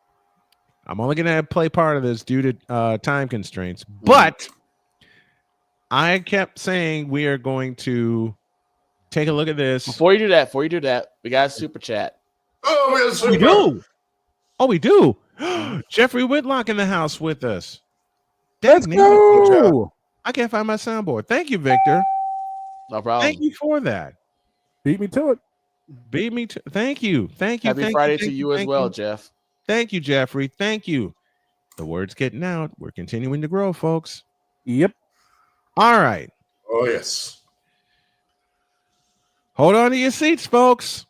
I'm only gonna play part of this due to time constraints, but I kept saying we are going to take a look at this. Before you do that, we got a super chat. Oh, we got a super. We do. Oh, we do. Jeffrey Whitlock in the house with us. Let's go. I can't find my soundboard. Thank you, Victor. No problem. Thank you for that. Beat me to it. Beat me to. Thank you. Thank you. Happy Friday to you as well, Jeff. Thank you, Jeffrey. Thank you. The word's getting out. We're continuing to grow, folks. Yep. All right. Oh yes. Hold on to your seats, folks.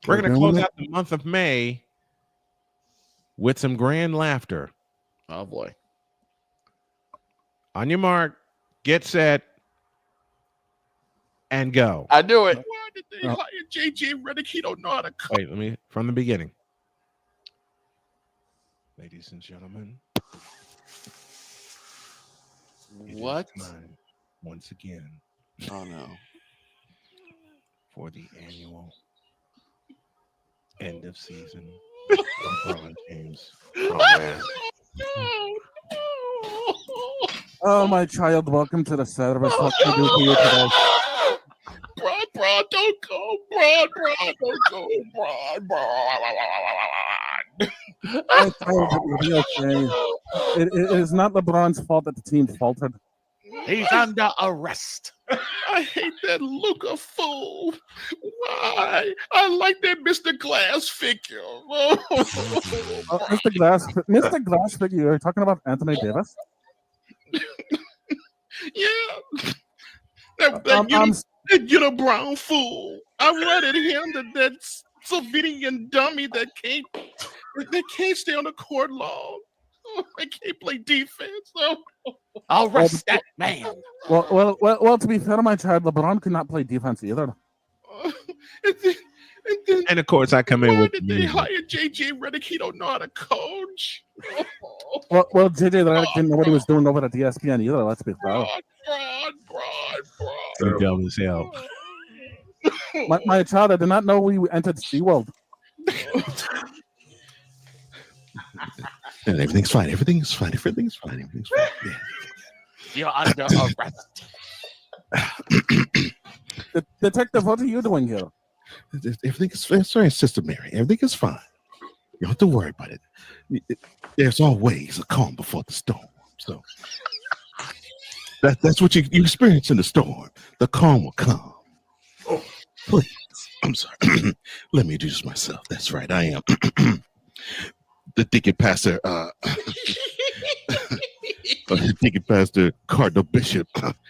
We're going to doing close it. out the month of May with some grand laughter. Oh boy. On your mark, get set, and go. I knew it. Why did they hire JJ Redick? He don't know how to cook. Wait, let me from the beginning. Ladies and gentlemen, What? it is time once again Oh no. for the annual end of season LeBron James. Oh, my child, welcome to the service. What can I do for you today? Bron, don't go. Bron, don't go. My child, it will be okay. It is not LeBron's fault that the team faltered. He's under arrest. I hate that Luca fool. Why? I like that Mr. Glass figure. Mr. Glass figure, you're talking about Anthony Davis? Yeah. That you Brown fool. I'm right at him, that Slovenian dummy that can't stay on the court long. I can't play defense. I'll arrest that man. Well, to be fair to my child, LeBron could not play defense either. And of course, I come in Why with did they hire JJ Redick? He don't know how to coach. Well, JJ Redick didn't know what he was doing over at ESPN either. Let's be fair. You're dumb as hell. My child, I did not know we entered SeaWorld. And everything's fine. Everything's fine. Everything's fine. Everything's fine. Yeah. You're under arrest. Detective, what are you doing here? Everything's sorry, Sister Mary. Everything is fine. You don't have to worry about it. There's always a calm before the storm. So that's what you experience in the storm. The calm will come. Oh, please. I'm sorry. Let me introduce myself. That's right. I am the deacon pastor. Deacon pastor Cardinal Bishop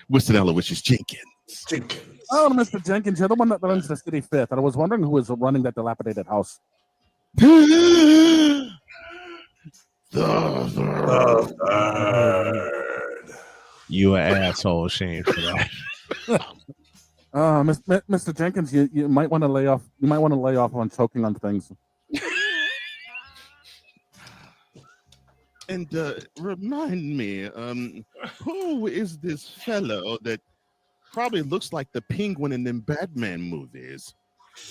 Winston Aloysius Jenkins. Oh, Mr. Jenkins, you're the one that runs the city fifth. And I was wondering who was running that dilapidated house. You an asshole, Shane, for that. Mr. Jenkins, you might want to lay off. You might want to lay off on choking on things. And remind me, who is this fellow that probably looks like the penguin in them Batman movies,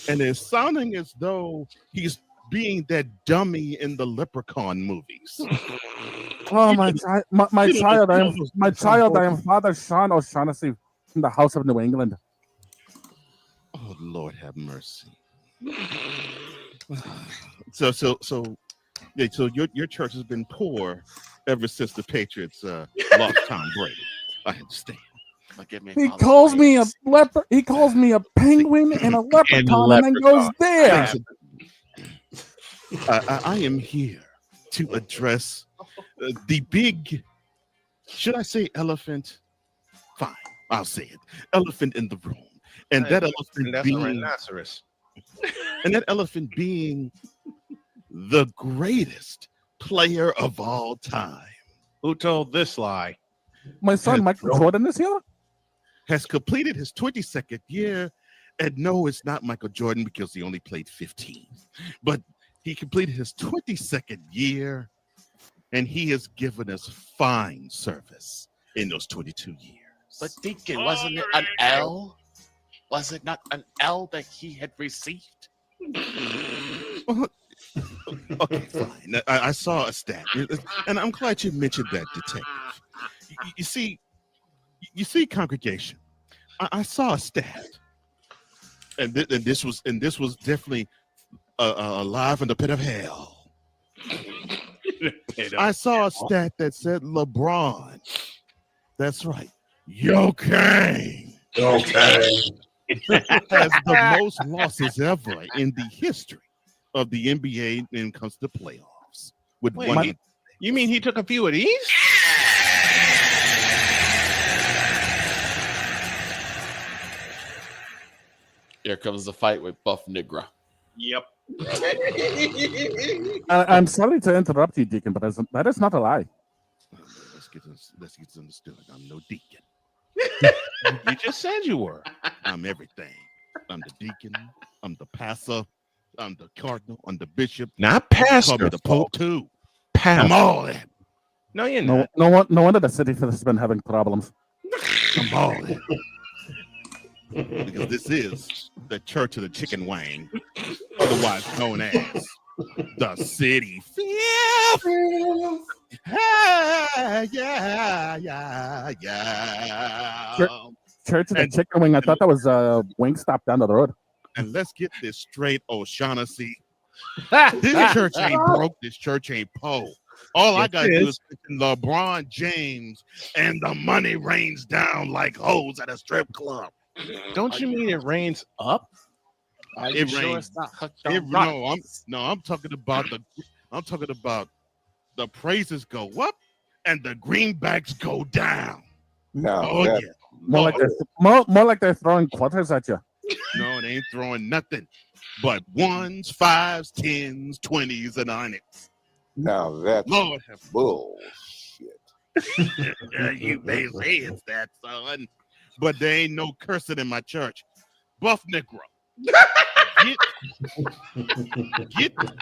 and is sounding as though he's being that dummy in the Leprechaun movies? Oh my child! I am Father Sean O'Shaughnessy from the House of New England. Oh Lord, have mercy. So your church has been poor ever since the Patriots lost Tom Brady. I understand. He calls me a leper. He calls me a penguin and a leprechaun, and then goes there. I am here to address the big, should I say elephant? Fine, I'll say it. Elephant in the room. And that elephant being a rhinoceros. And that elephant being the greatest player of all time. Who told this lie? My son, Michael Jordan, is here. Has completed his 22nd year. And no, it's not Michael Jordan because he only played 15. But he completed his 22nd year, and he has given us fine service in those 22 years. But Deacon, wasn't it an L? Was it not an L that he had received? Okay, fine. I saw a stat, and I'm glad you mentioned that, detective. You see, congregation. I saw a stat, and this was definitely alive in the pit of hell. I saw a stat that said LeBron. That's right. Yoking. Has the most losses ever in the history of the NBA when it comes to playoffs. With one, you mean he took a few of these? Here comes the fight with Buff Nigra. Yep. I'm sorry to interrupt you, Deacon, but that is not a lie. Let's get this understood. I'm no deacon. You just said you were. I'm everything. I'm the deacon. I'm the pastor. I'm the cardinal. I'm the bishop. Not pastor. Call me the pope too. Pastor. I'm all that. No, you're not. No wonder the city has been having problems. I'm all that. Because this is the Church of the Chicken Wang, otherwise known as the City Fifth. Yeah. Church of the Chicken Wing. I thought that was a wing stop down the road. And let's get this straight, O'Shaughnessy. This church ain't broke. This church ain't po. All I gotta do is mention LeBron James, and the money rains down like hose at a strip club. Don't you mean it rains up? It rains. I'm talking about the praises go up and the greenbacks go down. No, more like they're throwing quarters at you. No, they ain't throwing nothing but 1s, 5s, 10s, 20s, and 90s. Now that's Lord have bullshit. You may say it's that, son, but there ain't no cursing in my church. Buff Negro.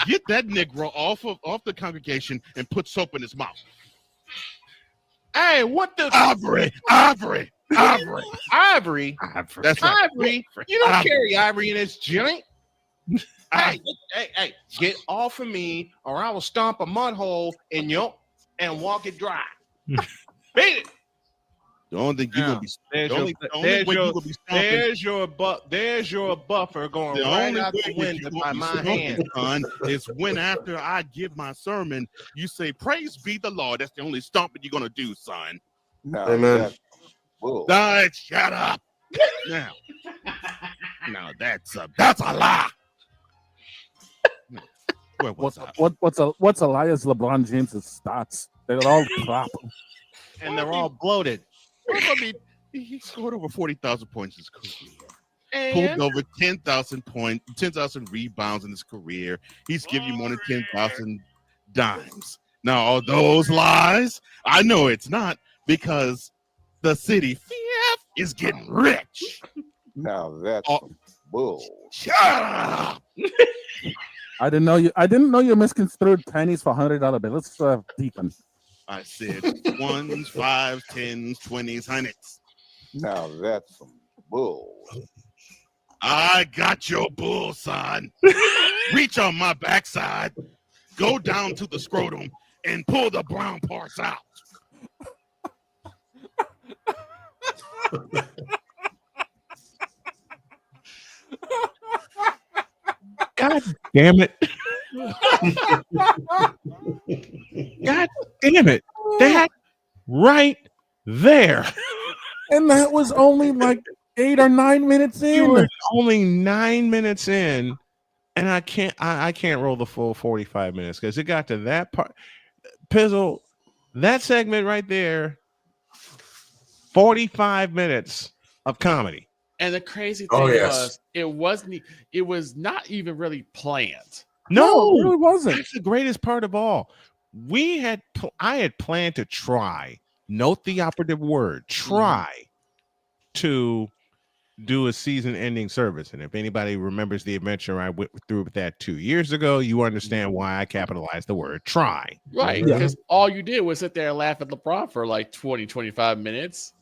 Get that Negro off the congregation and put soap in his mouth. Hey, what the Ivory. That's right. Ivory. You don't carry ivory in this joint. Hey, get off of me, or I will stomp a mud hole in you and walk it dry. Beat it. The only thing you're gonna be there's your buffer going the right only out way the window by my hand. Son, is when after I give my sermon, you say, "Praise be the Lord." That's the only stomping you're gonna do, son. No, Amen. Shut up. Now, that's a lie. What's a lie is LeBron James's stats. They're all crap. And they're all bloated. I mean, he scored over 40,000 points in his career. And Pulled over 10,000 rebounds in his career. He's given you more than 10,000 dimes. Now, are those lies? I know it's not, because the city is getting rich. Now that's some bull. Shut up. I didn't know you misconstrued pennies for $100 bill. Let's deepen. I said ones, 5s, 10s, 20s, 100s. Now that's some bull. I got your bull, son. Reach on my backside, go down to the scrotum, and pull the brown parts out. God damn it. God damn it. That right there. And that was only like 8 or 9 minutes in. You were only 9 minutes in, and I can't roll the full 45 minutes because it got to that part. Pizzle, that segment right there, 45 minutes of comedy. And the crazy thing was, it was not even really planned. No, it really wasn't. That's the greatest part of all. I had planned to try, note the operative word, try to do a season-ending service. And if anybody remembers the adventure I went through with that 2 years ago, you understand why I capitalized the word try. Right, because all you did was sit there and laugh at LeBron for like 20, 25 minutes.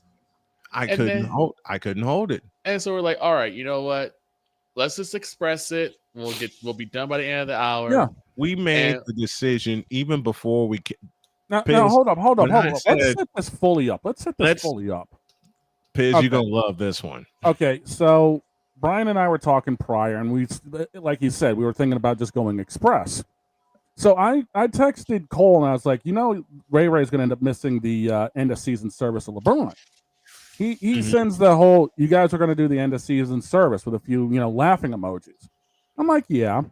I couldn't hold it. And so we're like, all right, you know what? Let's just express it. We'll be done by the end of the hour. Yeah. We made the decision even before we Now hold up. Let's set this fully up. Piz, okay. You're gonna love this one. Okay, so Brian and I were talking prior, and we, like you said, we were thinking about just going express. So I texted Cole, and I was like, Ray Ray's going to end up missing the end of season service of LeBron. He sends the whole, you guys are going to do the end of season service with a few, laughing emojis. I'm like, yeah.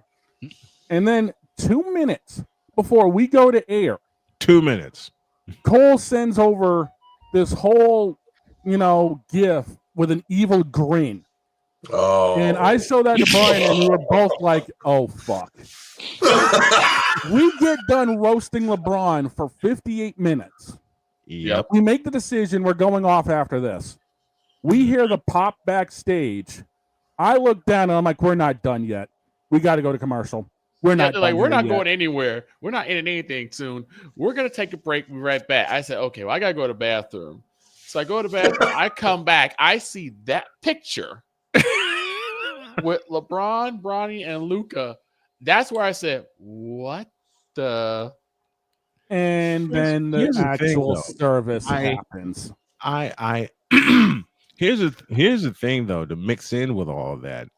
And then 2 minutes before we go to air, 2 minutes, Cole sends over this whole, GIF with an evil grin. Oh. And I showed that to Brian, and we were both like, oh, fuck. We get done roasting LeBron for 58 minutes. Yep. We make the decision we're going off after this. We hear the pop backstage. I look down, and I'm like, we're not done yet. We got to go to commercial. We're not going anywhere. We're not in anything soon. We're going to take a break. We'll be right back. I said, okay, well, I got to go to the bathroom. So I go to the bathroom. I come back. I see that picture with LeBron, Bronny, and Luka. That's where I said, what the? And then the actual service happens. Here's the thing, though, to mix in with all of that.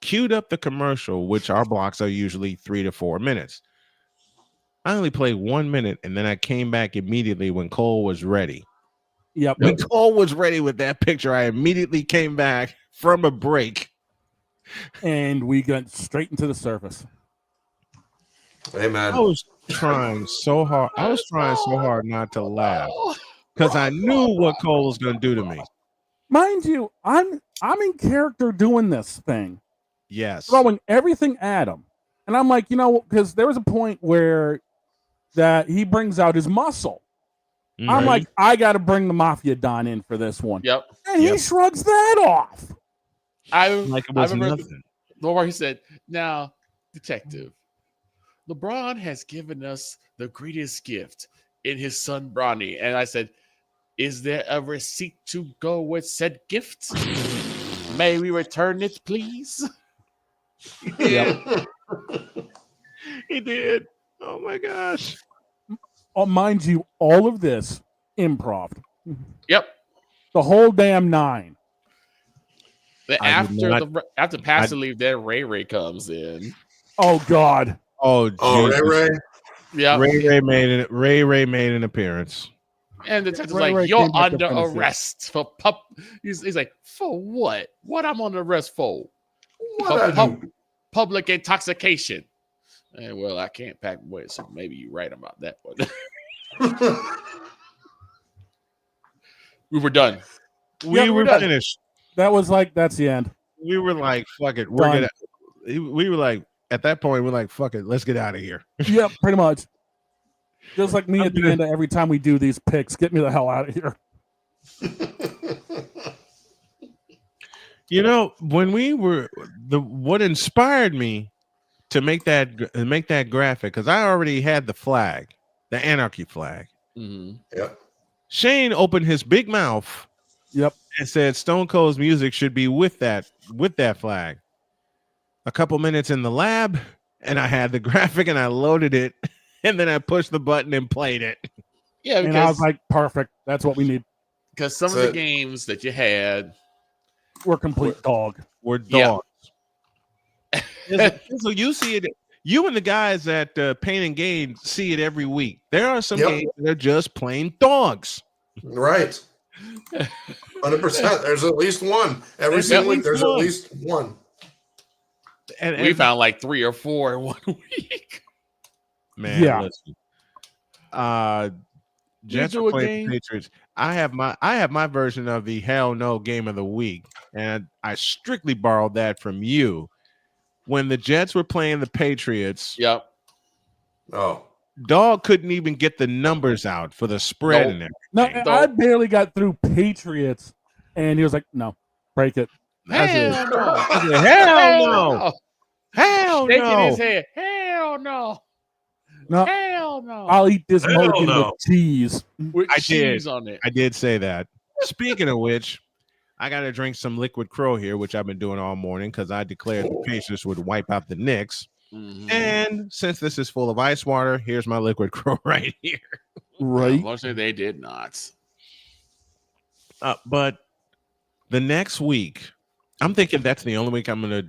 Queued up the commercial, which our blocks are usually 3 to 4 minutes. I only played 1 minute, and then I came back immediately when Cole was ready. Yep. When Cole was ready with that picture, I immediately came back from a break. And we got straight into the service. Hey, man. I was trying so hard not to laugh because I knew what Cole was going to do to me. Mind you, I'm in character doing this thing. Yes. Throwing everything at him. And I'm like, because there was a point where that he brings out his muscle. Mm-hmm. I'm like, I got to bring the Mafia Don in for this one. Yep. And he shrugs that off. I remember the where he said, now, detective, LeBron has given us the greatest gift in his son, Bronny. And I said, is there a receipt to go with said gift? May we return it, please? Yep. He did. Oh, my gosh. Mind you, all of this improv. Yep. The whole damn 9. After Pastor leave, then Ray comes in. Oh God. Oh Ray. Yeah. Ray made an appearance. And the detective's like, you're under arrest for He's like, for what? What I'm under arrest for? Public intoxication. And well, I can't pack away, so maybe you're right about that one. We were done. We were finished. That was like, that's the end. We were like, fuck it. We were like, at that point, we're like, fuck it. Let's get out of here. Yep, pretty much. Just like me at the end of every time we do these picks, get me the hell out of here. You know, when we were what inspired me to make that graphic, because I already had the flag, the anarchy flag. Yep. Shane opened his big mouth. Yep. And said Stone Cold's music should be with that flag. A couple minutes in the lab, and I had the graphic, and I loaded it, and then I pushed the button and played it. Yeah, and I was like, perfect. That's what we need. Because some of the games that you had were complete dog. We're dogs. So you see it. You and the guys at Pain and Gain see it every week. There are some games that are just plain dogs. Right. 100%. There's at least one. Every single week, there's at least one. And we found like 3 or 4 in 1 week. Man, listen. Jets are playing Patriots. I have my version of the hell no game of the week, and I strictly borrowed that from you. When the Jets were playing the Patriots, Dog couldn't even get the numbers out for the spread and everything. No, I barely got through Patriots, and he was like, "No, break it." Hell no! Hell no! Hell no! Shaking his head. Hell no! No, hell no! I'll eat this mulligan with cheese. With cheese on it. I did say that. Speaking of which, I got to drink some Liquid Crow here, which I've been doing all morning because I declared the Pacers would wipe out the Knicks. And since this is full of ice water, here's my Liquid Crow right here. Right. Unfortunately, they did not. But the next week, I'm thinking that's the only week I'm going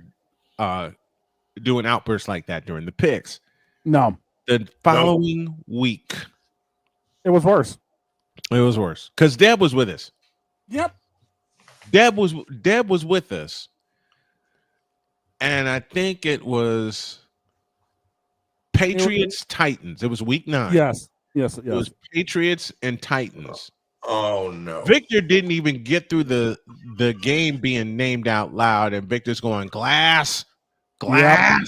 to do an outburst like that during the picks. No. The following week. It was worse. It was worse. Because Deb was with us. Yep. Deb was with us. And I think it was Patriots Titans. It was week 9. Yes. It was Patriots and Titans. Oh no. Victor didn't even get through the game being named out loud, and Victor's going glass. Yep.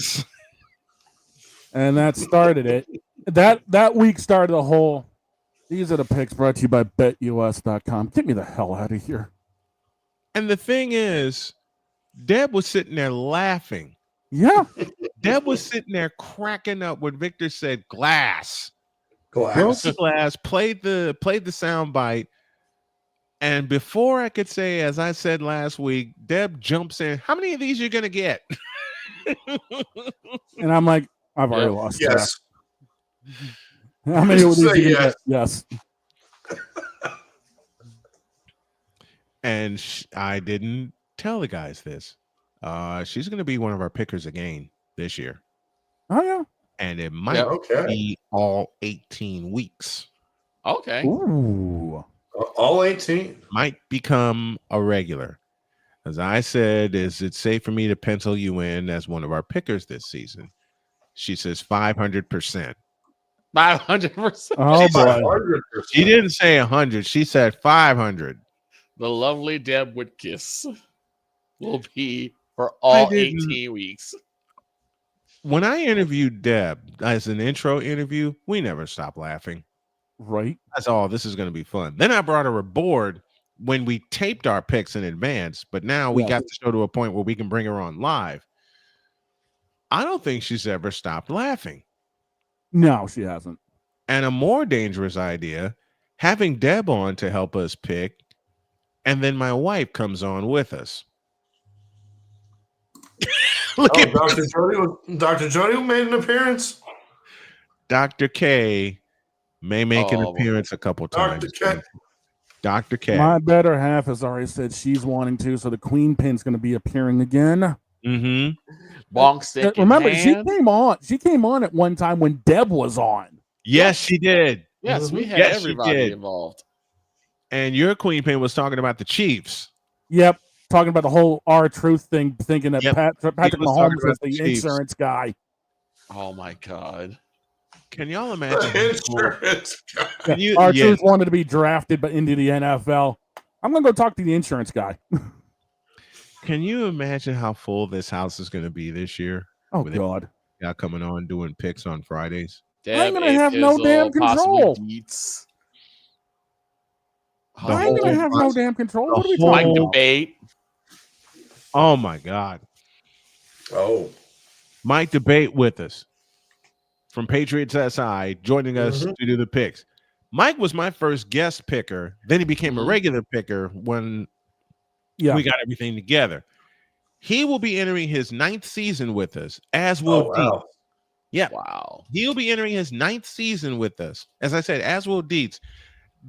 And that started it. That week started the whole. These are the picks brought to you by BetUS.com. Get me the hell out of here. And the thing is, Deb was sitting there laughing. Yeah. Deb was sitting there cracking up when Victor said glass. Glass. Broke the glass, played the sound bite. And before I could say, as I said last week, Deb jumps in. How many of these you gonna get? And I'm like, I've already lost. Yes. How many of these Say you yes. get? Yes. And I didn't tell the guys this. She's going to be one of our pickers again this year. Oh, yeah. And it might be all 18 weeks. Okay. Ooh. All 18. Might become a regular. As I said, is it safe for me to pencil you in as one of our pickers this season? She says 500%. 500%. Oh, boy. 500%. She didn't say 100. She said 500. The lovely Deb Whitkiss will be for all 18 weeks. When I interviewed Deb as an intro interview, we never stopped laughing. Right. That's all. This is going to be fun. Then I brought her aboard when we taped our picks in advance, but now we got the show to a point where we can bring her on live. I don't think she's ever stopped laughing. No, she hasn't. And a more dangerous idea, having Deb on to help us pick, and then my wife comes on with us. Look at Dr. Jody. Dr. Jody made an appearance. Dr. K may make an appearance a couple times. Dr. K. My better half has already said she's wanting to, so the Queen Pin's going to be appearing again. Mm-hmm. Bonk stick. Remember, in she hand. came on. She came on at one time when Deb was on. Yes, she did. Yes, we had Yes, she everybody did. involved. And your Queen Pin was talking about the Chiefs. Yep. Talking about the whole R-Truth thing, thinking that Patrick was Mahomes talking was about the the Chiefs. insurance guy. Oh my God. Can y'all imagine? Insurance guy. Can you, R-Truth wanted to be drafted but into the NFL. I'm going to go talk to the insurance guy. Can you imagine how full this house is going to be this year? Oh, with God. Y'all coming on doing picks on Fridays. I'm going to have no damn control. I ain't gonna have no damn control. What are we Mike talking about? Debate. Oh my God. Oh. Mike Debate with us from Patriots SI, joining us to do the picks. Mike was my first guest picker. Then he became a regular picker when we got everything together. He will be entering his 9th season with us, as will Dietz. Yeah. Wow. He'll be entering his 9th season with us. As I said, as will Dietz.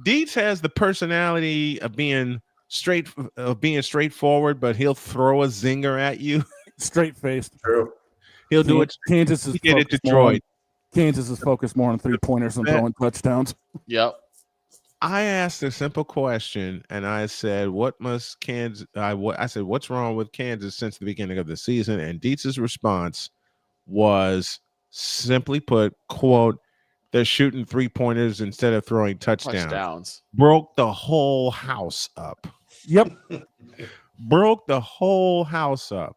Dietz has the personality of being straightforward, but he'll throw a zinger at you. Straight faced. True. He'll do it. Kansas is He did it to focused more on- Detroit. Kansas is focused more on 3-pointers than throwing touchdowns. Yep. I asked a simple question, and I said, "What must Kansas?" I said, "What's wrong with Kansas since the beginning of the season?" And Dietz's response was, simply put, "Quote: They're shooting 3-pointers instead of throwing touchdowns." Broke the whole house up. Yep. Broke the whole house up.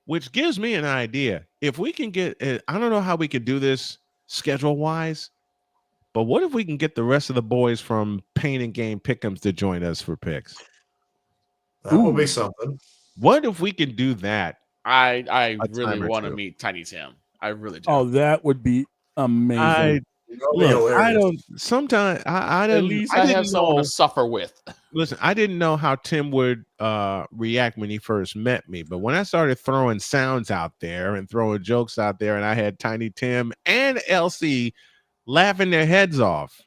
Which gives me an idea. If we can get, I don't know how we could do this schedule wise, but what if we can get the rest of the boys from Pain and Game Pick'ems to join us for picks? That will be something. What if we can do that? I A really time or want to two. meet Tiny Tim. I really do. Oh, that would be amazing. I don't. Sometimes I don't. At least I have someone to suffer with. Listen, I didn't know how Tim would react when he first met me, but when I started throwing sounds out there and throwing jokes out there, and I had Tiny Tim and LC laughing their heads off,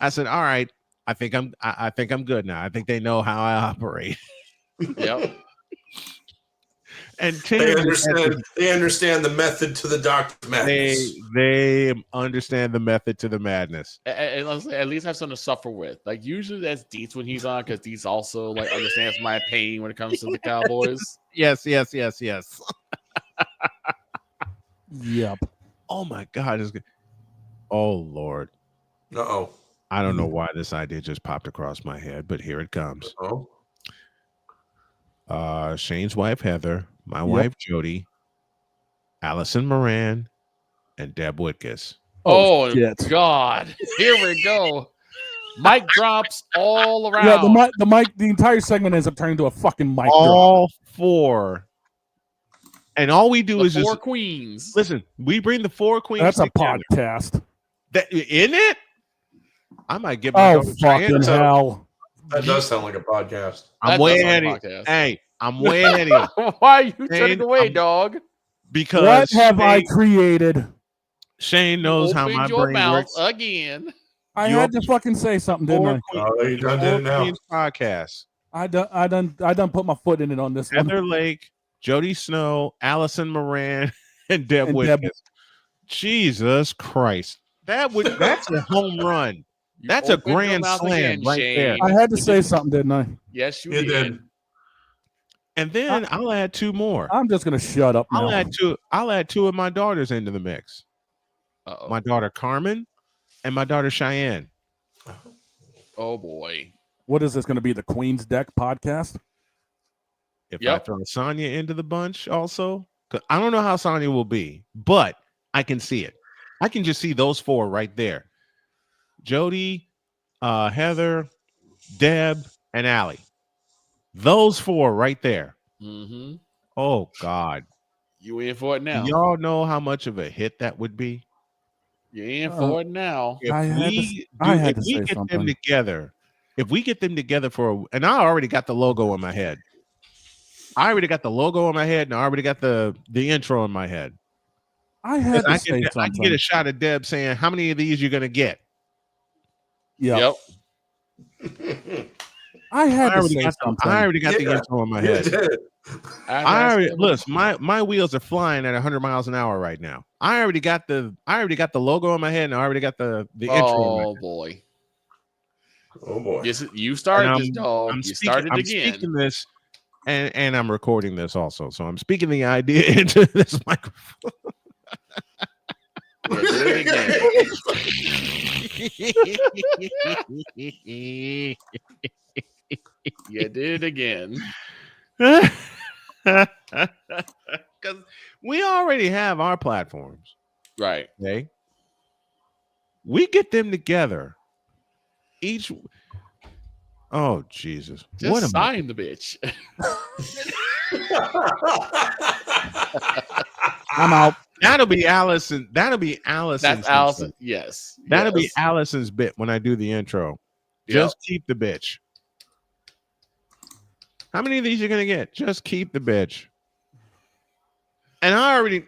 I said, "All right, I think I'm good now. I think they know how I operate." Yep. And Tim, They understand the method to the doctor's madness. They understand the method to the madness. At least have something to suffer with. Like usually that's Dietz when he's on, because Dietz also like understands my pain when it comes to the Cowboys. Yes. Yep. Oh my God! Oh Lord. Uh-oh. I don't know why this idea just popped across my head, but here it comes. Shane's wife Heather, my wife Jody, Allison Moran, and Deb Whitkus. Oh God! Here we go. Mic drops all around. Yeah, the entire segment ends up turning into a fucking mic All drop. 4. And all we do is four just queens. listen. We bring the 4 queens. That's a together. podcast. That in it. I might get my daughter fucking Cheyenne. hell. That does sound like a podcast. I'm way ahead of you. Hey, I'm way ahead of you. Why are you turning away, dog? Because What have I created? Shane knows how my your brain mouth works. again. I had to fucking say something, didn't I? Oh, you done did it now. Podcast. I done put my foot in it on this Heather one. Lake, Jody Snow, Allison Moran, and Deb Whitkus. Jesus Christ. That's a home run. That's a opened your grand mouth slam again, right Shane. there. I had to say something, didn't I? Yes, you You did. did. And then I'll add 2 more. I'm just gonna shut up now. I'll add 2 of my daughters into the mix. Uh-oh. My daughter Carmen and my daughter Cheyenne. Oh boy. What is this going to be? The Queen's Deck podcast? If I throw Sonya into the bunch also, 'cause I don't know how Sonya will be, but I can see it. I can just see those 4 right there. Jody, Heather, Deb, and Allie. Those 4 right there. Mm-hmm. Oh God. You in for it now. Y'all know how much of a hit that would be? You in for it now. I had to say get something. them together, if we get them together and I already got the logo in my head. I already got the logo in my head, and I already got the intro in my head. I had to I say something. can get a shot of Deb saying, "How many of these you gonna get?" Yep. I had to say something. I already got the intro in my head. Listen, my wheels are flying at 100 miles an hour right now. I already got the logo in my head, and I already got the intro. Oh boy. Oh boy. Yes, you started this, dog. You started I'm again. speaking this, and I'm recording this also. So I'm speaking the idea into this microphone. You did it again. You did it again. Because we already have our platforms. Right. Okay. We get them together. Oh Jesus! Just What am I? sign the bitch. I'm out. That'll be Allison. That'll be Allison. That's Allison. Yes. That'll be yes. Allison's bit when I do the intro. Just keep the bitch. How many of these you gonna get? Just keep the bitch. And I already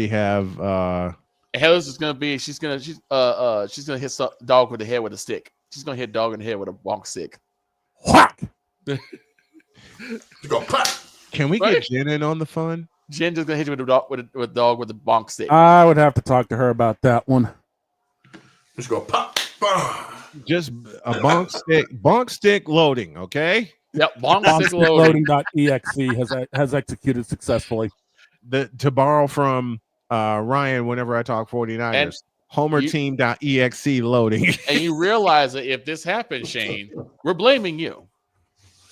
have Heather's is gonna be she's gonna hit some dog with the head with a stick. She's gonna hit dog in the head with a bonk stick. Whack! You go pop. Can we get Jen in on the fun? Jen just gonna hit you with a dog with a bonk stick. I would have to talk to her about that one. Just go pop. Bah. Just a bonk stick loading, okay? Yep, bonk stick loading. Loading.exe has executed successfully. To borrow from Ryan whenever I talk 49ers. And HomerTeam.exe loading. And you realize that if this happens, Shane, we're blaming you.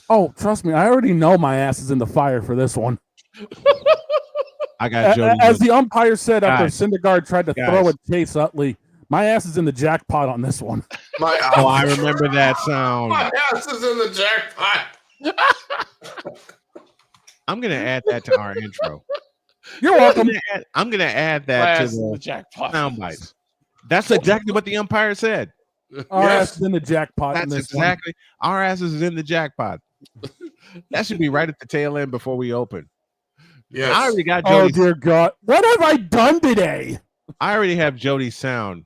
Oh, trust me, I already know my ass is in the fire for this one. I got Jody. As the umpire said after Guys. Syndergaard tried to throw at Chase Utley, my ass is in the jackpot on this one. Oh, I remember that sound. My ass is in the jackpot. I'm gonna add that to our intro. You're welcome. I'm gonna add that to the jackpot sound bites. That's exactly what the umpire said. Our ass is in the jackpot. That's in this exactly our asses is in the jackpot. That should be right at the tail end before we open. Yes. I already got Oh Jody. dear God! What have I done today? I already have Jody's sound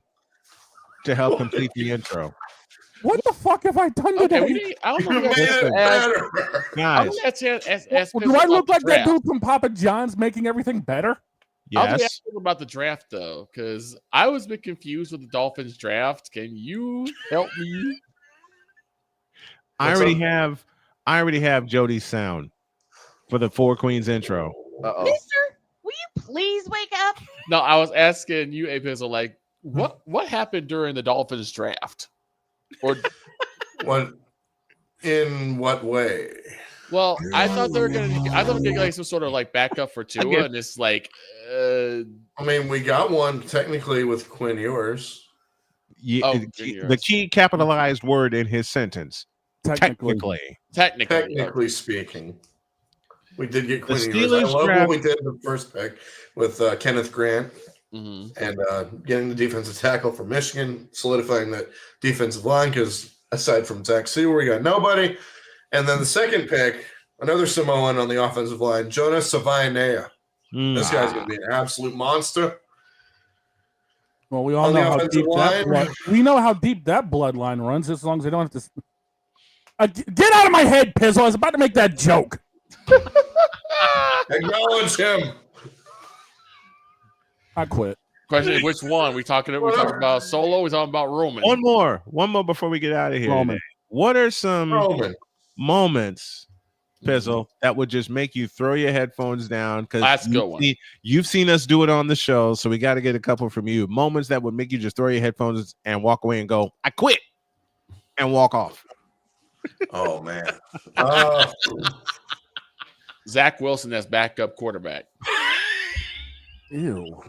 to help complete the intro. What the fuck have I done today? I don't know. Guys, Do I look like that dude from Papa John's making everything better? I'll be yes. asking about the draft though, because I was a bit confused with the Dolphins draft. Can you help me? I already have Jody's sound for the Four Queens intro. Mister, will you please wake up? No, I was asking you, APizzle, like what happened during the Dolphins draft? Or What? In what way? well, I thought they were gonna get like some sort of like backup for Tua, and it's like I mean, we got one technically with Quinn Ewers. The key capitalized word in his sentence. Technically speaking, we did get Quinn Ewers. I Steelers love draft- what we did in the first pick with Kenneth Grant and getting the defensive tackle from Michigan, solidifying that defensive line because aside from Zach Sewell, we got nobody. And then the second pick, another Samoan on the offensive line, Jonas Savainea. This guy's going to be an absolute monster. Well, we all On the know how offensive deep that line. we know how deep that bloodline runs. As long as they don't have to. Get out of my head, Pizzle! I was about to make that joke. Acknowledge him. I quit. question is which one? We talking about Solo? We talking about Roman? One more before we get out of here. Roman. Today. What are some Roman moments, Pizzle, that would just make you throw your headphones down? Because that's a good one. You've seen us do it on the show, so we got to get a couple from you. Moments that would make you just throw your headphones and walk away and go, "I quit," and walk off. Oh man. Zach Wilson as backup quarterback. Ew.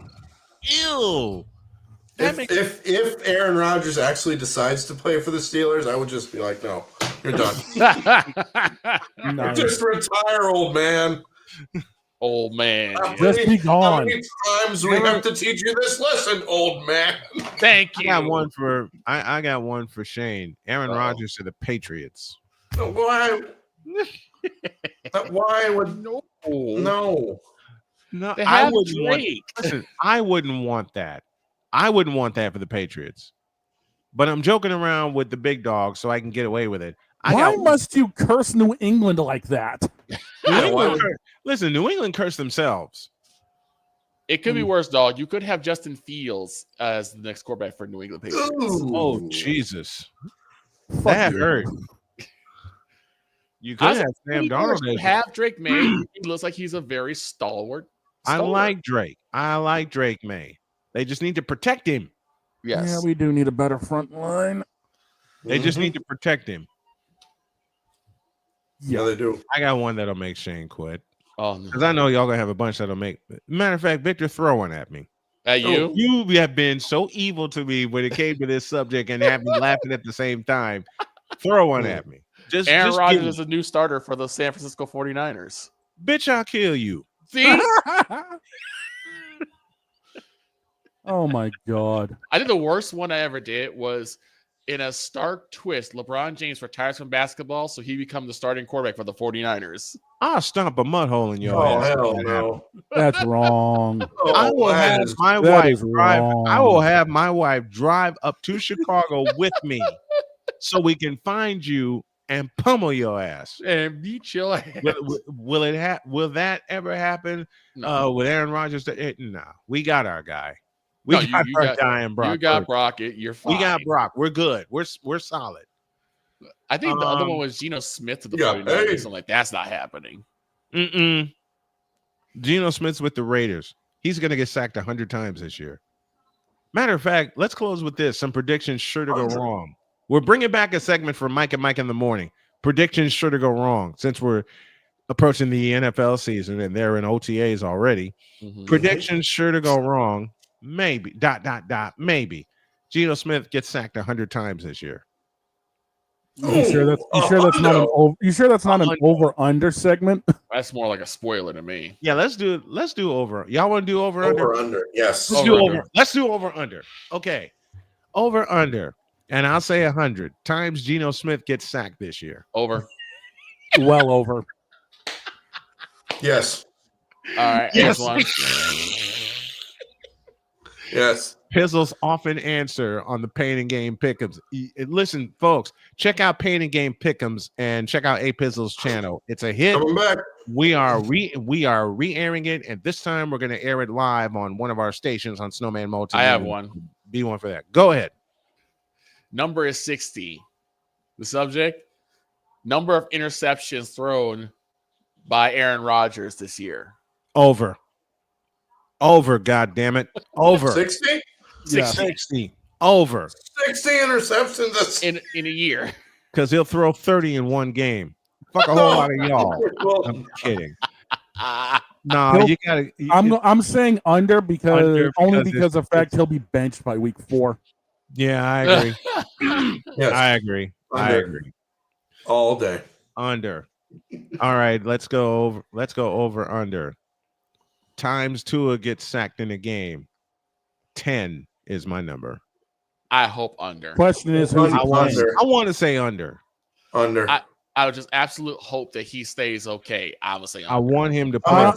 If Aaron Rodgers actually decides to play for the Steelers, I would just be like, no, you're done. Nice. Just retire, old man. Old man. Just be How gone. many times we have to teach you this lesson, old man? Thank you. I got one for Shane. Aaron Rodgers to the Patriots. Why? Why would no? No, They I have wouldn't want. Drake. Listen, I wouldn't want that. I wouldn't want that for the Patriots. But I'm joking around with the big dog so I can get away with it. Why must you curse New England like that? Listen, New England cursed themselves. It could be worse, dog. You could have Justin Fields as the next quarterback for New England Patriots. Oh, Jesus. Fuck That you. hurt. You could have Sam Darnold. You have Drake May. He looks like he's a very stalwart. I like Drake. I like Drake May. They just need to protect him. Yes. Yeah, we do need a better front line. They just need to protect him. Yeah, they do. I got one that'll make Shane quit. Oh, no. Because I know y'all gonna have a bunch that'll make. Matter of fact, Victor, throw one at me. At you? You have been so evil to me when it came to this subject and have me laughing at the same time. Throw one at me. Aaron Rodgers is a new starter for the San Francisco 49ers. Bitch, I'll kill you. See? Oh my God. I think the worst one I ever did was in a stark twist. LeBron James retires from basketball, so he becomes the starting quarterback for the 49ers. I'll stomp a mud hole in your Oh, ass. hell no. That's wrong. I will have my that wife is drive. wrong. I will have my wife drive up to Chicago with me, so we can find you and pummel your ass and beat your ass. Will it? Will that ever happen? No. With Aaron Rodgers? No, we got our guy. We No, got you our got- guy in Brock. You got Purdy. Brock. You're fine. We got Brock. We're good. We're solid. I think the other one was Geno Smith to the yeah, 49ers. hey. I'm like, that's not happening. Geno Smith's with the Raiders. He's going to get sacked 100 times this year. Matter of fact, let's close with this. Some predictions sure to go wrong. We're bringing back a segment for Mike and Mike in the morning. Predictions sure to go wrong since we're approaching the NFL season and they're in OTAs already. Predictions sure to go wrong. Maybe. ... Maybe. Geno Smith gets sacked 100 times this year. You sure that's not an over? You sure that's not an over under segment? That's more like a spoiler to me. Yeah, let's do over. Y'all want to do over under? Over under. Yes. Let's do over. Let's do over under. Okay. Over under. And I'll say 100 times Geno Smith gets sacked this year. Over. Well over. Yes. All right. Yes. Here's one. Yes. Pizzle's often answer on the Pain and Game Pick'ems. Listen, folks, check out Pain and Game Pick'ems and check out APizzle's channel. It's a hit. Coming back. We are re-airing it, and this time we're going to air it live on one of our stations on Snowman Multi. I have one. Be one for that. Go ahead. Number is 60. The subject: number of interceptions thrown by Aaron Rodgers this year. Over. God damn it. Over. 60? 60. Over. 60 interceptions in a year. Because he'll throw 30 in one game. Fuck a whole lot of y'all. I'm kidding. No, you gotta. I'm saying under because only because because of the fact he'll be benched by week 4. Yeah, I agree. Yes. I agree. I Under. agree. All day. Under. All right, let's go over. Let's go over under. Times Tua gets sacked in a game. 10 is my number. I hope under. Question is who's he playing? I want to say under. Under. I would just absolute hope that he stays okay. I would say under. I want him to play.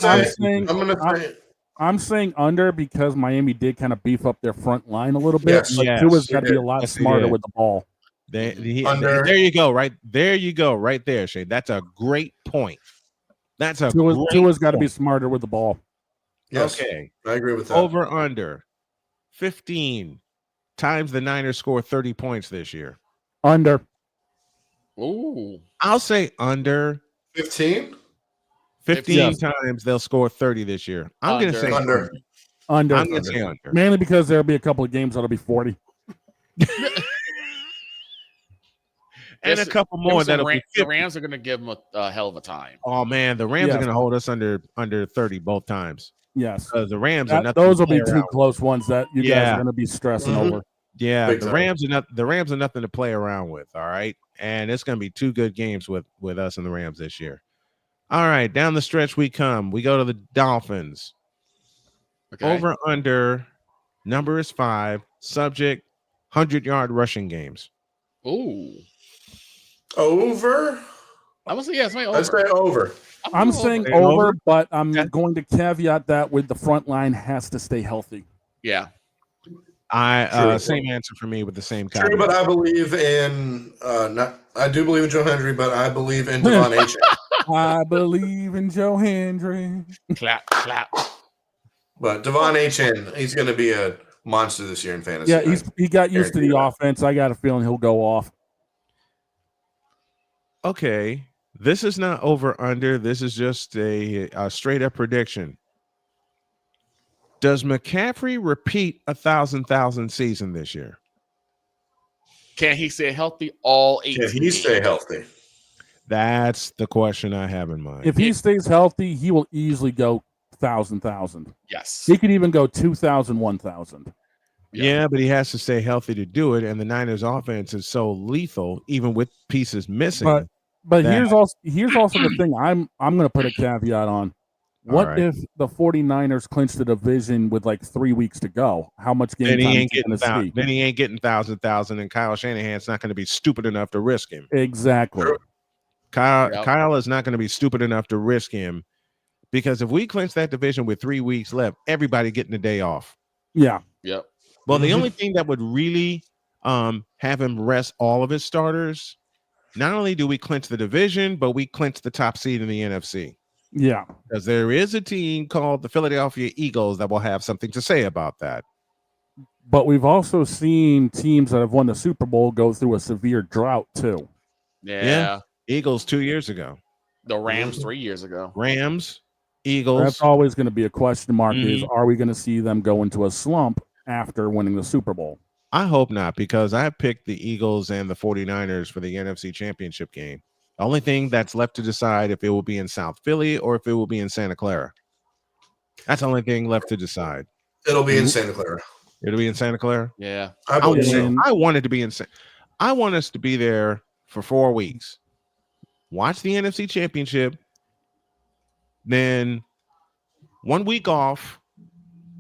I'm saying under because Miami did kind of beef up their front line a little bit. Yes, but yes, Tua's he got to be did. a lot Yes, he smarter did. with the ball. There you go. Right there you go. Right there, Shay. That's a great point. That's a Tua's got to be smarter with the ball. Yes. Okay. I agree with that. Over under 15 times the Niners score 30 points this year. Under. Ooh. I'll say under 15. 15 Yes. times they'll score 30 this year. I'm going to say Under. Under. I'm going to say under. Mainly because there'll be a couple of games that'll be 40. And a couple more that'll be the Rams are going to give him a hell of a time. Oh man, the Rams Yes. are going to hold us under 30 both times. Yes. The Rams are nothing those to will be play two around with. close ones that you guys Yeah. are going to be stressing Mhm. over. Yeah, Big the time. Rams are nothing to play around with. All right, and it's going to be two good games with us and the Rams this year. All right, down the stretch we come. We go to the Dolphins. Okay. Over under number is 5. Subject 100-yard rushing games. Ooh. Over. I would say yes. Yeah, Let's say over. I'm saying Over. over, but I'm going to caveat that with the front line has to stay healthy. Yeah. True. Same answer for me with the same True, caveat. but I believe in I do believe in Joe Hendry, but I believe in Devon H. I believe in Joe Hendry. Clap, clap. But Devon H.N., he's going to be a monster this year in fantasy. Yeah, he got used to guarantee the that. offense. I got a feeling he'll go off. Okay, this is not over under. This is just a straight up prediction. Does McCaffrey repeat 1,000 season this year? Can he stay healthy all 18 If he stay healthy. That's the question I have in mind. If he stays healthy, he will easily go 1,000. Yes. He could even go 2,000, 1,000. Yeah, but he has to stay healthy to do it. And the Niners offense is so lethal, even with pieces missing. But here's also the thing I'm going to put a caveat on. What if the 49ers clinch the division with like 3 weeks to go? How much game time is he going to see? Then he ain't getting 1,000, and Kyle Shanahan's not going to be stupid enough to risk him. Exactly. Kyle is not going to be stupid enough to risk him, because if we clinch that division with 3 weeks left, everybody getting a day off. Yeah. Yep. Well, the only thing that would really have him rest all of his starters, not only do we clinch the division, but we clinch the top seed in the NFC. Yeah. Because there is a team called the Philadelphia Eagles that will have something to say about that. But we've also seen teams that have won the Super Bowl go through a severe drought too. Yeah. Eagles 2 years ago. The Rams 3 years ago. Rams, Eagles. That's always going to be a question mark is, are we going to see them go into a slump after winning the Super Bowl? I hope not, because I picked the Eagles and the 49ers for the NFC Championship game. The only thing that's left to decide if it will be in South Philly or if it will be in Santa Clara. That's the only thing left to decide. It'll be in Santa Clara. It'll be in Santa Clara? Yeah. I believe so. I want it to be in I want us to be there for 4 weeks. Watch the NFC Championship. Then 1 week off.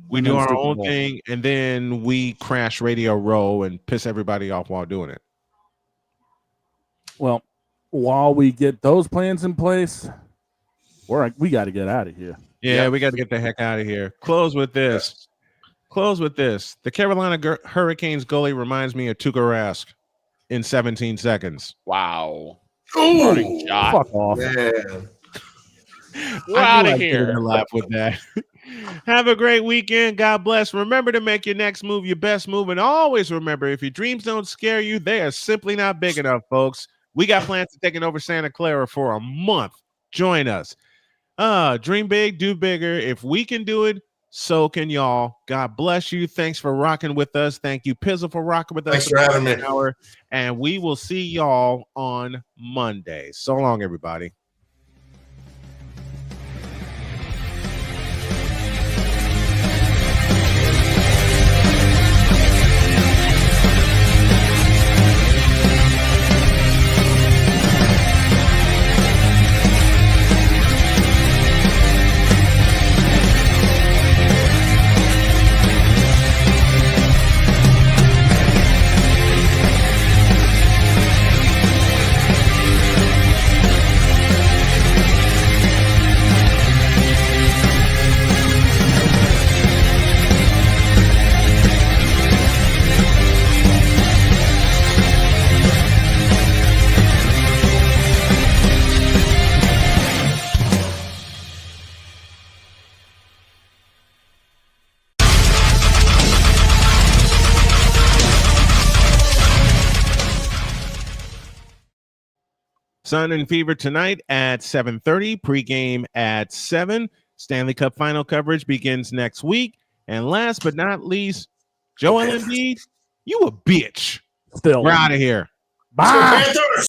We do our own thing, and then we crash Radio Row and piss everybody off while doing it. Well, while we get those plans in place, we got to get out of here. Yeah, we got to get the heck out of here. Close with this. The Carolina Hurricanes goalie reminds me of Tuukka Rask in 17 seconds. Wow. Ooh, fuck off. Man. We're out of here. To laugh with that. Have a great weekend. God bless. Remember to make your next move your best move. And always remember, if your dreams don't scare you, they are simply not big enough, folks. We got plans to taking over Santa Clara for a month. Join us. Dream big, do bigger. If we can do it, so can y'all. God bless you. Thanks for rocking with us. Thank you, Pizzle, for rocking with us. Thanks for having me. And we will see y'all on Monday. So long, everybody. Sun and Fever tonight at 7:30, pregame at 7. Stanley Cup final coverage begins next week. And last but not least, Joel Embiid, you a bitch. Still. We're out of here. Bye.